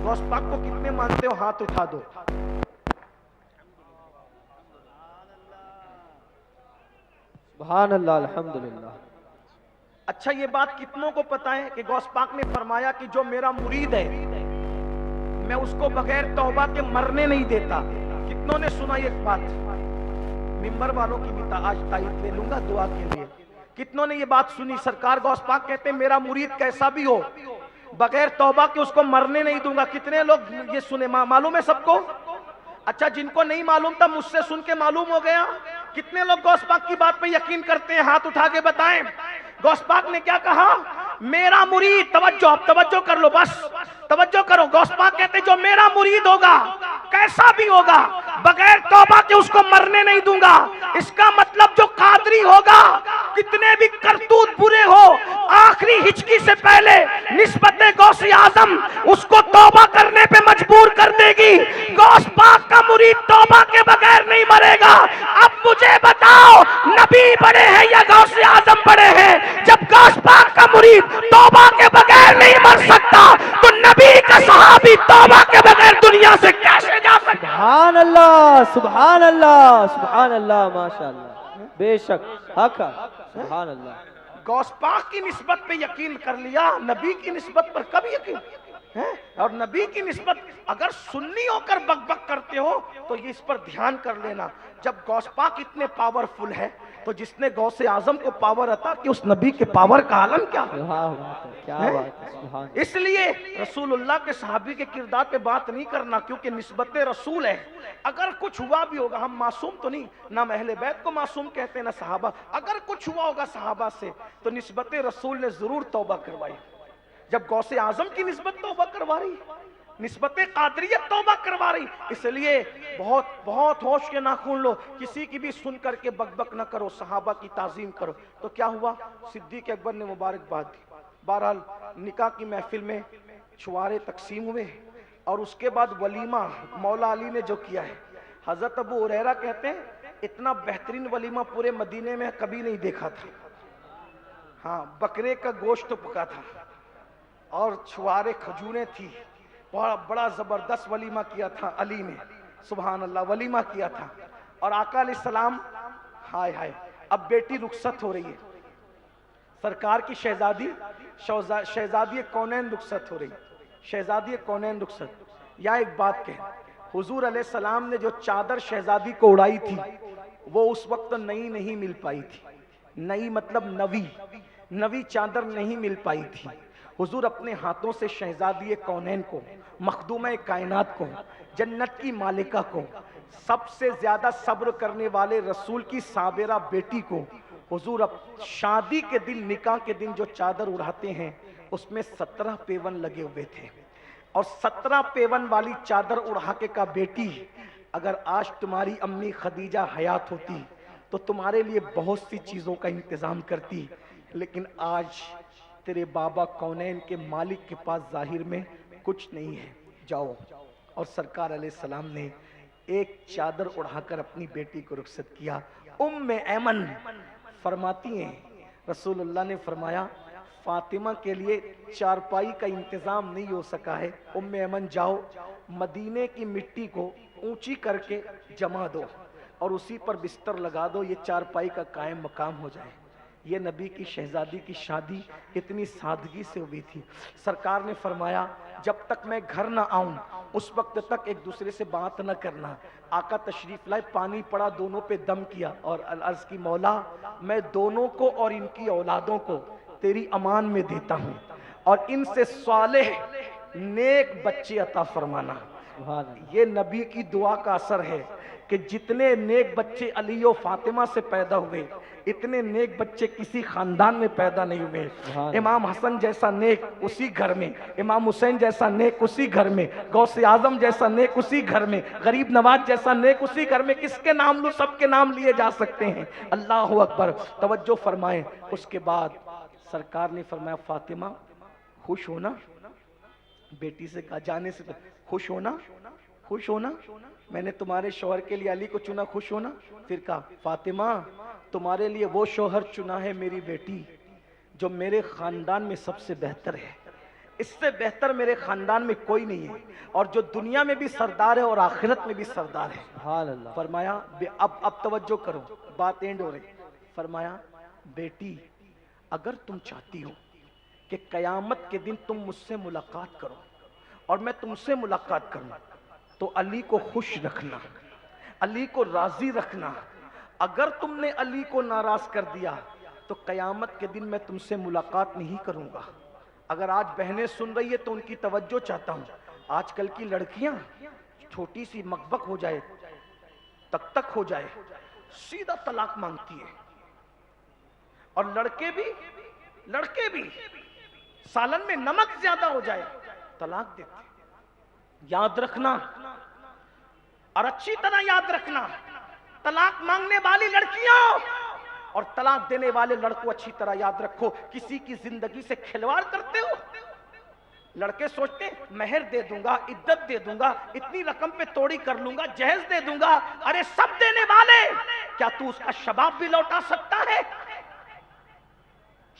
غوث پاک کو کتنے مانتے ہو؟ ہاتھ اٹھا دو۔ سبحان اللہ، الحمدللہ۔ اچھا یہ بات کتنوں کو پتہ ہے کہ غوث پاک نے فرمایا کہ جو میرا مرید ہے میں اس کو بغیر توبہ کے مرنے نہیں دیتا؟ کتنوں نے سنا یہ بات؟ ممبر والوں کی بھی آج تائید لے لوں گا دعا کے لیے۔ کتنوں نے یہ بات سنی؟ سرکار غوث پاک کہتے ہیں میرا مرید کیسا بھی ہو بغیر توبہ کے اس کو مرنے نہیں دوں گا۔ کتنے لوگ یہ سنے؟ معلوم ہے سب کو؟ اچھا جن کو نہیں معلوم تھا مجھ سے سن کے معلوم ہو گیا۔ کتنے لوگ غوث پاک کی بات پہ یقین کرتے ہیں؟ ہاتھ اٹھا کے بتائیں۔ غوث پاک نے کیا کہا؟ میرا مرید، توجہ، اب توجہ کر لو، بس توجہ کرو. غوث پاک کہتے جو میرا مرید ہوگا کیسا بھی ہوگا بغیر توبہ کے اس کو مرنے نہیں دوں گا. اس کا مطلب جو قادری ہوگا کتنے بھی کرتوت برے ہو، آخری ہچکی سے پہلے نسبت غوث اعظم اس کو توبہ کرنے پہ مجبور کر دے گی. غوث پاک کا مرید توبہ کے بغیر نہیں مرے گا. اب مجھے بتاؤ نبی بڑے ہیں یا غوث اعظم بڑے ہیں؟ جب غوث پاک کا مرید توبہ کے بغیر نہیں مر سکتا تو نبی کا صحابی توبہ کے بغیر دنیا سے کیسے جا سکتا؟ سبحان اللہ، سبحان اللہ، سبحان اللہ، ماشاء اللہ، بے شک حق ہے، سبحان اللہ. غوث پاک کی نسبت پہ یقین کر لیا، نبی کی نسبت پر کب یقین ہے؟ اور نبی کی نسبت اگر سنی ہو کر بک بک کرتے ہو تو یہ اس پر دھیان کر لینا. جب غوث پاک اتنے پاورفل ہے تو جس نے غوث اعظم کو پاور عطا کہ اس نبی کے پاور کا عالم کیا ہے؟ کیا بات ہے، سبحان. اس لیے رسول اللہ کے صحابی کے کردار پہ بات نہیں کرنا کیونکہ نسبت رسول ہے. اگر کچھ ہوا بھی ہوگا، ہم معصوم تو نہیں، نہ اہل بیت کو معصوم کہتے ہیں نہ صحابہ، اگر کچھ ہوا ہوگا صحابہ سے تو نسبت رسول نے ضرور توبہ کروائی. جب غوث اعظم کی نسبت توبہ کروا رہی، نسبت قادریت توبہ کروا رہی. اس لیے بہت بہت ہوش کے ناخن لو، کسی کی بھی سن کر کے بک بک نہ کرو، صحابہ کی تعظیم کرو. تو کیا ہوا؟ صدیق اکبر نے مبارکباد دی. بہرحال نکاح کی محفل میں چھوارے تقسیم ہوئے اور اس کے بعد ولیمہ مولا علی نے جو کیا ہے، حضرت ابو ہریرہ کہتے ہیں اتنا بہترین ولیمہ پورے مدینے میں کبھی نہیں دیکھا تھا. ہاں، بکرے کا گوشت پکا تھا اور چھوارے کھجوریں تھی. بڑا زبردست ولیمہ کیا تھا علی نے، سبحان اللہ، ولیمہ کیا تھا. اور آقا علیہ السلام، ہائے ہائے، اب بیٹی رخصت ہو رہی ہے، سرکار کی شہزادی کونین رخصت ہو رہی، شہزادی کونین رخصت. یا ایک بات کہ حضور علیہ السلام نے جو چادر شہزادی کو اڑائی تھی وہ اس وقت نئی نہیں مل پائی تھی. نئی مطلب نوی چادر نہیں مل پائی تھی. حضور اپنے ہاتھوں سے شہزادی کونین کو، مخدومہ کائنات کو، جنت کی مالکہ کو، سب سے زیادہ صبر کرنے والے رسول کی صابرہ بیٹی کو، حضور شادی کے دن، نکاح کے دن جو چادر اڑاتے ہیں اس میں 17 پیون لگے ہوئے تھے. اور 17 پیون والی چادر اڑا کے کہا بیٹی اگر آج تمہاری امی خدیجہ حیات ہوتی تو تمہارے لیے بہت سی چیزوں کا انتظام کرتی، لیکن آج تیرے بابا کونین کے مالک کے پاس ظاہر میں کچھ نہیں ہے، جاؤ. اور سرکار علیہ السلام نے ایک چادر اڑا کر اپنی بیٹی کو رخصت کیا. ام ایمن فرماتی ہیں رسول اللہ نے فرمایا فاطمہ کے لیے چارپائی کا انتظام نہیں ہو سکا ہے، ام ایمن جاؤ مدینے کی مٹی کو اونچی کر کے جما دو اور اسی پر بستر لگا دو، یہ چارپائی کا قائم مقام ہو جائے. یہ نبی کی شہزادی کی شادی اتنی سادگی سے ہوئی تھی. سرکار نے فرمایا جب تک میں گھر نہ آؤں اس وقت تک ایک دوسرے سے بات نہ کرنا. آقا تشریف لائے، پانی پڑا، دونوں پہ دم کیا اور عرض کی مولا میں دونوں کو اور ان کی اولادوں کو تیری امان میں دیتا ہوں اور ان سے صالح نیک بچے عطا فرمانا. یہ نبی کی دعا کا اثر ہے کہ جتنے نیک بچے علی و فاطمہ سے پیدا ہوئے اتنے نیک بچے کسی خاندان میں پیدا نہیں ہوئے. امام حسن جیسا نیک اسی گھر میں، امام حسین جیسا نیک اسی گھر میں، غوث اعظم جیسا نیک اسی گھر میں، غریب نواز جیسا نیک اسی گھر میں. کس کے نام لو؟ سب کے نام لیے جا سکتے ہیں. اللہ اکبر. توجہ فرمائیں. اس کے بعد سرکار نے فرمایا فاطمہ خوش ہونا. بیٹی سے کہا جانے سے خوش ہونا، خوش ہونا، میں نے تمہارے شوہر کے لیے علی کو چنا، خوش ہونا. پھر کہا فاطمہ تمہارے لیے وہ شوہر چنا ہے میری بیٹی جو میرے خاندان میں سب سے بہتر ہے، اس سے بہتر میرے خاندان میں کوئی نہیں ہے اور جو دنیا میں بھی سردار ہے اور آخرت میں بھی سردار ہے. سبحان اللہ. فرمایا اب توجہ کرو، بات اینڈ ہو رہی. فرمایا بیٹی اگر تم چاہتی ہو کہ قیامت کے دن تم مجھ سے ملاقات کرو اور میں تم سے ملاقات کروں تو علی کو خوش رکھنا، علی کو راضی رکھنا. اگر تم نے علی کو ناراض کر دیا تو قیامت کے دن میں تم سے ملاقات نہیں کروں گا. اگر آج بہنیں سن رہی ہے تو ان کی توجہ چاہتا ہوں. آج کل کی لڑکیاں چھوٹی سی مکبک ہو جائے، تک ہو جائے، سیدھا طلاق مانگتی ہے. اور لڑکے بھی سالن میں نمک زیادہ ہو جائے طلاق دیتے ہیں۔ یاد رکھنا اور اچھی طرح یاد رکھنا، طلاق مانگنے والی لڑکیوں اور طلاق دینے والے لڑکوں اچھی طرح یاد رکھو، کسی کی زندگی سے کھلواڑ کرتے ہو۔ لڑکے سوچتے ہیں مہر دے دوں گا، عدت دے دوں گا، اتنی رقم پہ توڑی کر لوں گا، جہیز دے دوں گا، ارے سب دینے والے، کیا تو اس کا شباب بھی لوٹا سکتا ہے؟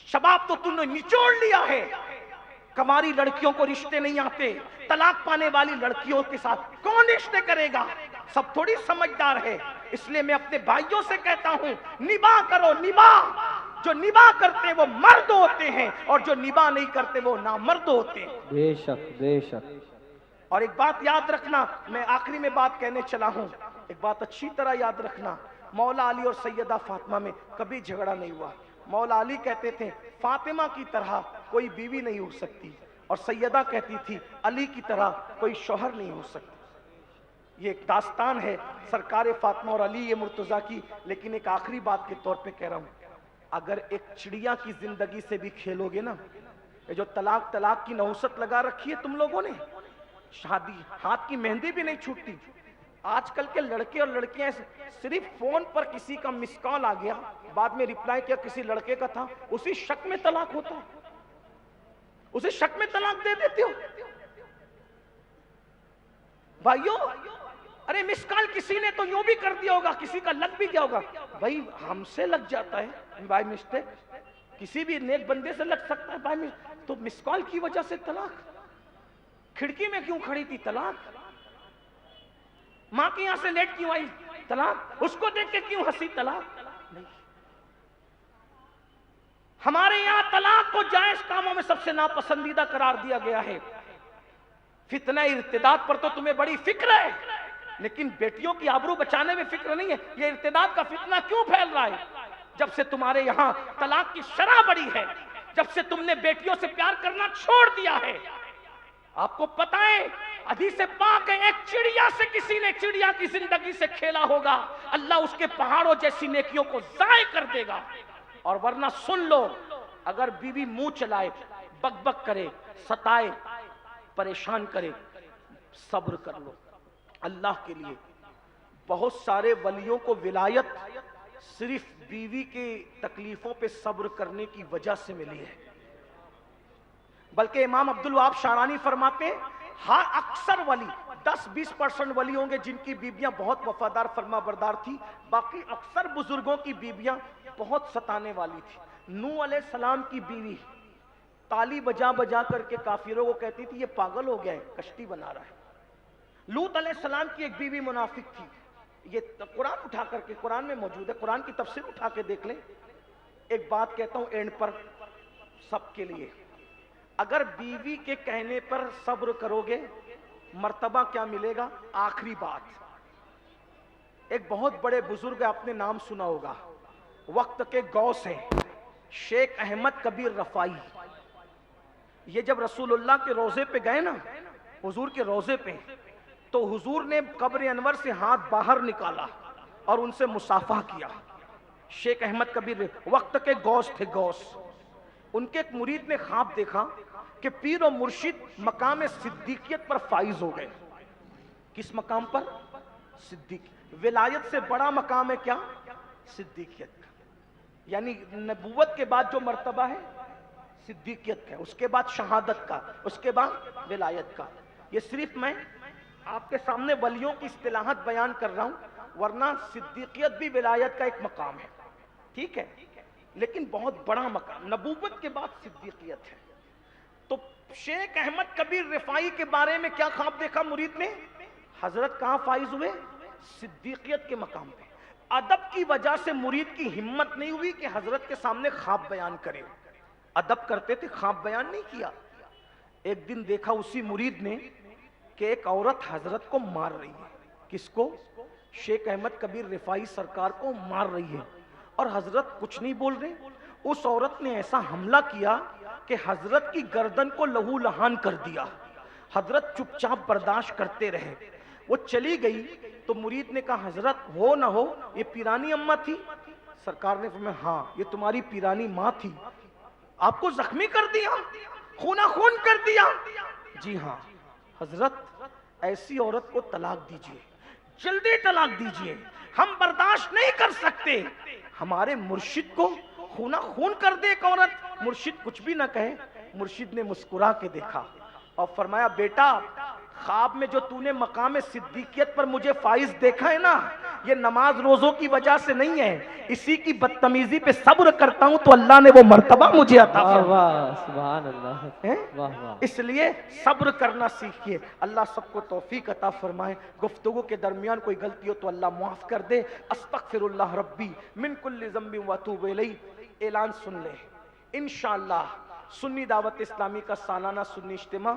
شباب تو تم نے نچوڑ لیا ہے۔ کماری لڑکیوں کو رشتے نہیں آتے، طلاق پانے والی لڑکیوں کے ساتھ کون رشتے کرے گا؟ سب تھوڑی سمجھدار ہے۔ اس لیے میں اپنے بھائیوں سے کہتا ہوں نباہ کرو، نباہ۔ جو نباہ کرتے ہیں وہ مرد ہوتے ہیں اور جو نباہ نہیں کرتے وہ نامرد ہوتے ہیں۔ بے شک بے شک۔ اور ایک بات یاد رکھنا، میں آخری میں بات کہنے چلا ہوں، ایک بات اچھی طرح یاد رکھنا، مولا علی اور سیدہ فاطمہ میں کبھی جھگڑا نہیں ہوا۔ مولا علی کہتے تھے فاطمہ کی طرح کوئی بیوی نہیں ہو سکتی، اور سیدہ کہتی تھی علی کی طرح کوئی شوہر نہیں ہو سکتا۔ یہ ایک داستان ہے سرکار فاطمہ اور علی مرتضیٰ کی، لیکن ایک آخری بات کے طور پہ کہہ رہا ہوں، اگر ایک چڑیا کی زندگی سے بھی کھیلو گے نا، یہ جو طلاق کی نحوست لگا رکھی ہے تم لوگوں نے، شادی ہاتھ کی مہندی بھی نہیں چھوٹتی۔ آج کل کے لڑکے اور لڑکیاں صرف فون پر کسی کا مس کال آ گیا، بعد میں ریپلائی کیا کسی لڑکے کا تھا، اسی شک میں طلاق ہوتا ہے، اسے شک میں طلاق دے دیتے ہو۔ بھائیو، ارے مس کال کسی نے تو یوں بھی کر دیا ہوگا، کسی کا لگ بھی گیا ہوگا، بھائی ہم سے لگ جاتا ہے بائی مسٹیک، کسی بھی نیک بندے سے لگ سکتا ہے بائی مسٹیک، تو مس کال کی وجہ سے طلاق، کھڑکی میں کیوں کھڑی تھی طلاق، ماں کی یہاں سے لیٹ کیوں آئی طلاق، اس کو دیکھ کے کیوں ہنسی طلاق نہیں۔ ہمارے یہاں طلاق کو جائز کاموں میں سب سے ناپسندیدہ قرار دیا گیا ہے۔ فتنہ ارتداد پر تو تمہیں بڑی فکر ہے، لیکن بیٹیوں کی آبرو بچانے میں فکر نہیں ہے۔ یہ ارتداد کا فتنہ کیوں پھیل رہا ہے؟ جب سے تمہارے یہاں طلاق کی شرح بڑی ہے، جب سے تم نے بیٹیوں سے پیار کرنا چھوڑ دیا ہے۔ آپ کو پتہ ہے حدیث پاک ہے، ایک چڑیا سے کسی نے چڑیا کی زندگی سے کھیلا ہوگا، اللہ اس کے پہاڑوں جیسی نیکیوں کو ضائع کر دے گا۔ اور ورنہ سن لو، اگر بیوی منہ چلائے، بک بک کرے، ستائے، پریشان کرے، صبر کر لو اللہ کے لیے۔ بہت سارے ولیوں کو ولایت صرف بیوی کے تکلیفوں پہ صبر کرنے کی وجہ سے ملی ہے۔ بلکہ امام عبدالوہاب شعرانی فرماتے ہیں ہاں اکثر ولی 10-20% ولی ہوں گے جن کی بیویاں بہت وفادار فرما بردار تھی، باقی اکثر بزرگوں کی بیویاں بہت ستانے والی تھی۔ نوح علیہ السلام کی بیوی تالی بجا بجا کر کے کافروں کو کہتی تھی یہ پاگل ہو گیا ہے، کشتی بنا رہا ہے۔ لوط علیہ السلام کی ایک بیوی منافق تھی۔ یہ قرآن اٹھا کر کے، قرآن میں موجود ہے، قرآن کی تفسیر اٹھا کے دیکھ لیں۔ ایک بات کہتا ہوں اینڈ پر سب کے لیے، اگر بیوی کے کہنے پر صبر کرو گے مرتبہ کیا ملے گا؟ آخری بات، ایک بہت بڑے بزرگ آپ نے نام سنا ہوگا، وقت کے غوث ہیں، شیخ احمد کبیر رفاعی۔ یہ جب رسول اللہ کے روضے پہ گئے نا، حضور کے روضے پہ، تو حضور نے قبر انور سے ہاتھ باہر نکالا اور ان سے مصافحہ کیا۔ شیخ احمد کبیر وقت کے غوث تھے، غوث۔ ان کے ایک مرید نے خواب دیکھا کہ پیر و مرشد مقام صدیقیت پر فائز ہو گئے۔ کس مقام پر؟ صدیق۔ ولایت سے بڑا مقام ہے کیا؟ صدیقیت کا، یعنی نبوت کے بعد جو مرتبہ ہے صدیقیت کا، اس کے بعد شہادت کا، اس کے بعد ولایت کا۔ یہ صرف میں آپ کے سامنے ولیوں کی اصطلاحات بیان کر رہا ہوں، ورنہ صدیقیت بھی ولایت کا ایک مقام ہے، ٹھیک ہے، لیکن بہت بڑا مقام، نبوت کے بعد صدیقیت ہے۔ تو شیخ احمد کبیر رفاعی کے بارے میں کیا خواب دیکھا مرید نے؟ حضرت کہاں فائز ہوئے؟ صدیقیت کے مقام پہ۔ ادب کی وجہ سے مرید کی ہمت نہیں ہوئی کہ حضرت کے سامنے خواب بیان کرے، ادب کرتے تھے، خواب بیان نہیں کیا۔ ایک دن دیکھا اسی مرید نے کہ ایک عورت حضرت کو مار رہی ہے۔ کس کو؟ شیخ احمد کبیر رفاعی سرکار کو مار رہی ہے، اور حضرت کچھ نہیں بول رہے۔ اس عورت نے ایسا حملہ کیا کہ حضرت کی گردن کو لہو لہان کر دیا۔ حضرت چپ چاپ برداشت کرتے رہے۔ وہ چلی گئی تو مرید نے کہا حضرت ہو نہ ہو یہ پیرانی اماں تھی، سرکار نے فرمایا ہاں یہ تمہاری پیرانی ماں تھی، آپ کو زخمی کر دیا، خونہ خون کر دیا؟ جی ہاں حضرت، ایسی عورت کو طلاق دیجئے، جلدی طلاق دیجئے، ہم برداشت نہیں کر سکتے۔ ہمارے مرشد کو خونہ خون کر دے ایک عورت، مرشد کچھ بھی نہ کہے۔ مرشد نے مسکرا کے دیکھا اور فرمایا بیٹا، خواب میں جو تو نے مقام صدیقیت پر مجھے فائز دیکھا ہے نا، یہ نماز روزوں کی وجہ سے نہیں ہے، اسی کی بدتمیزی پہ صبر کرتا ہوں تو اللہ نے وہ مرتبہ مجھے عطا واہ فرمایا۔ واہ سبحان اللہ، ہیں؟ واہ واہ۔ اس لیے صبر کرنا سیکھیے۔ اللہ سب کو توفیق عطا فرمائے۔ گفتگو کے درمیان کوئی غلطی ہو تو اللہ معاف کر دے۔ استغفر اللہ ربی من کل ذنب واتوب الیہ۔ اعلان سن لے، انشاءاللہ سنی دعوت اسلامی کا سالانہ سنی اجتماع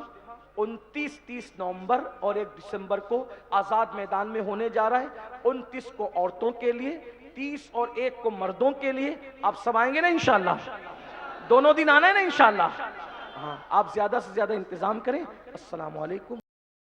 29-30 نومبر اور 1 دسمبر کو آزاد میدان میں ہونے جا رہا ہے۔ 29 کو عورتوں کے لیے، 30 اور 1 کو مردوں کے لیے۔ آپ سب آئیں گے نا انشاءاللہ؟ دونوں دن آنا ہے نا انشاءاللہ؟ ہاں، آپ زیادہ سے زیادہ انتظام کریں۔ السلام علیکم۔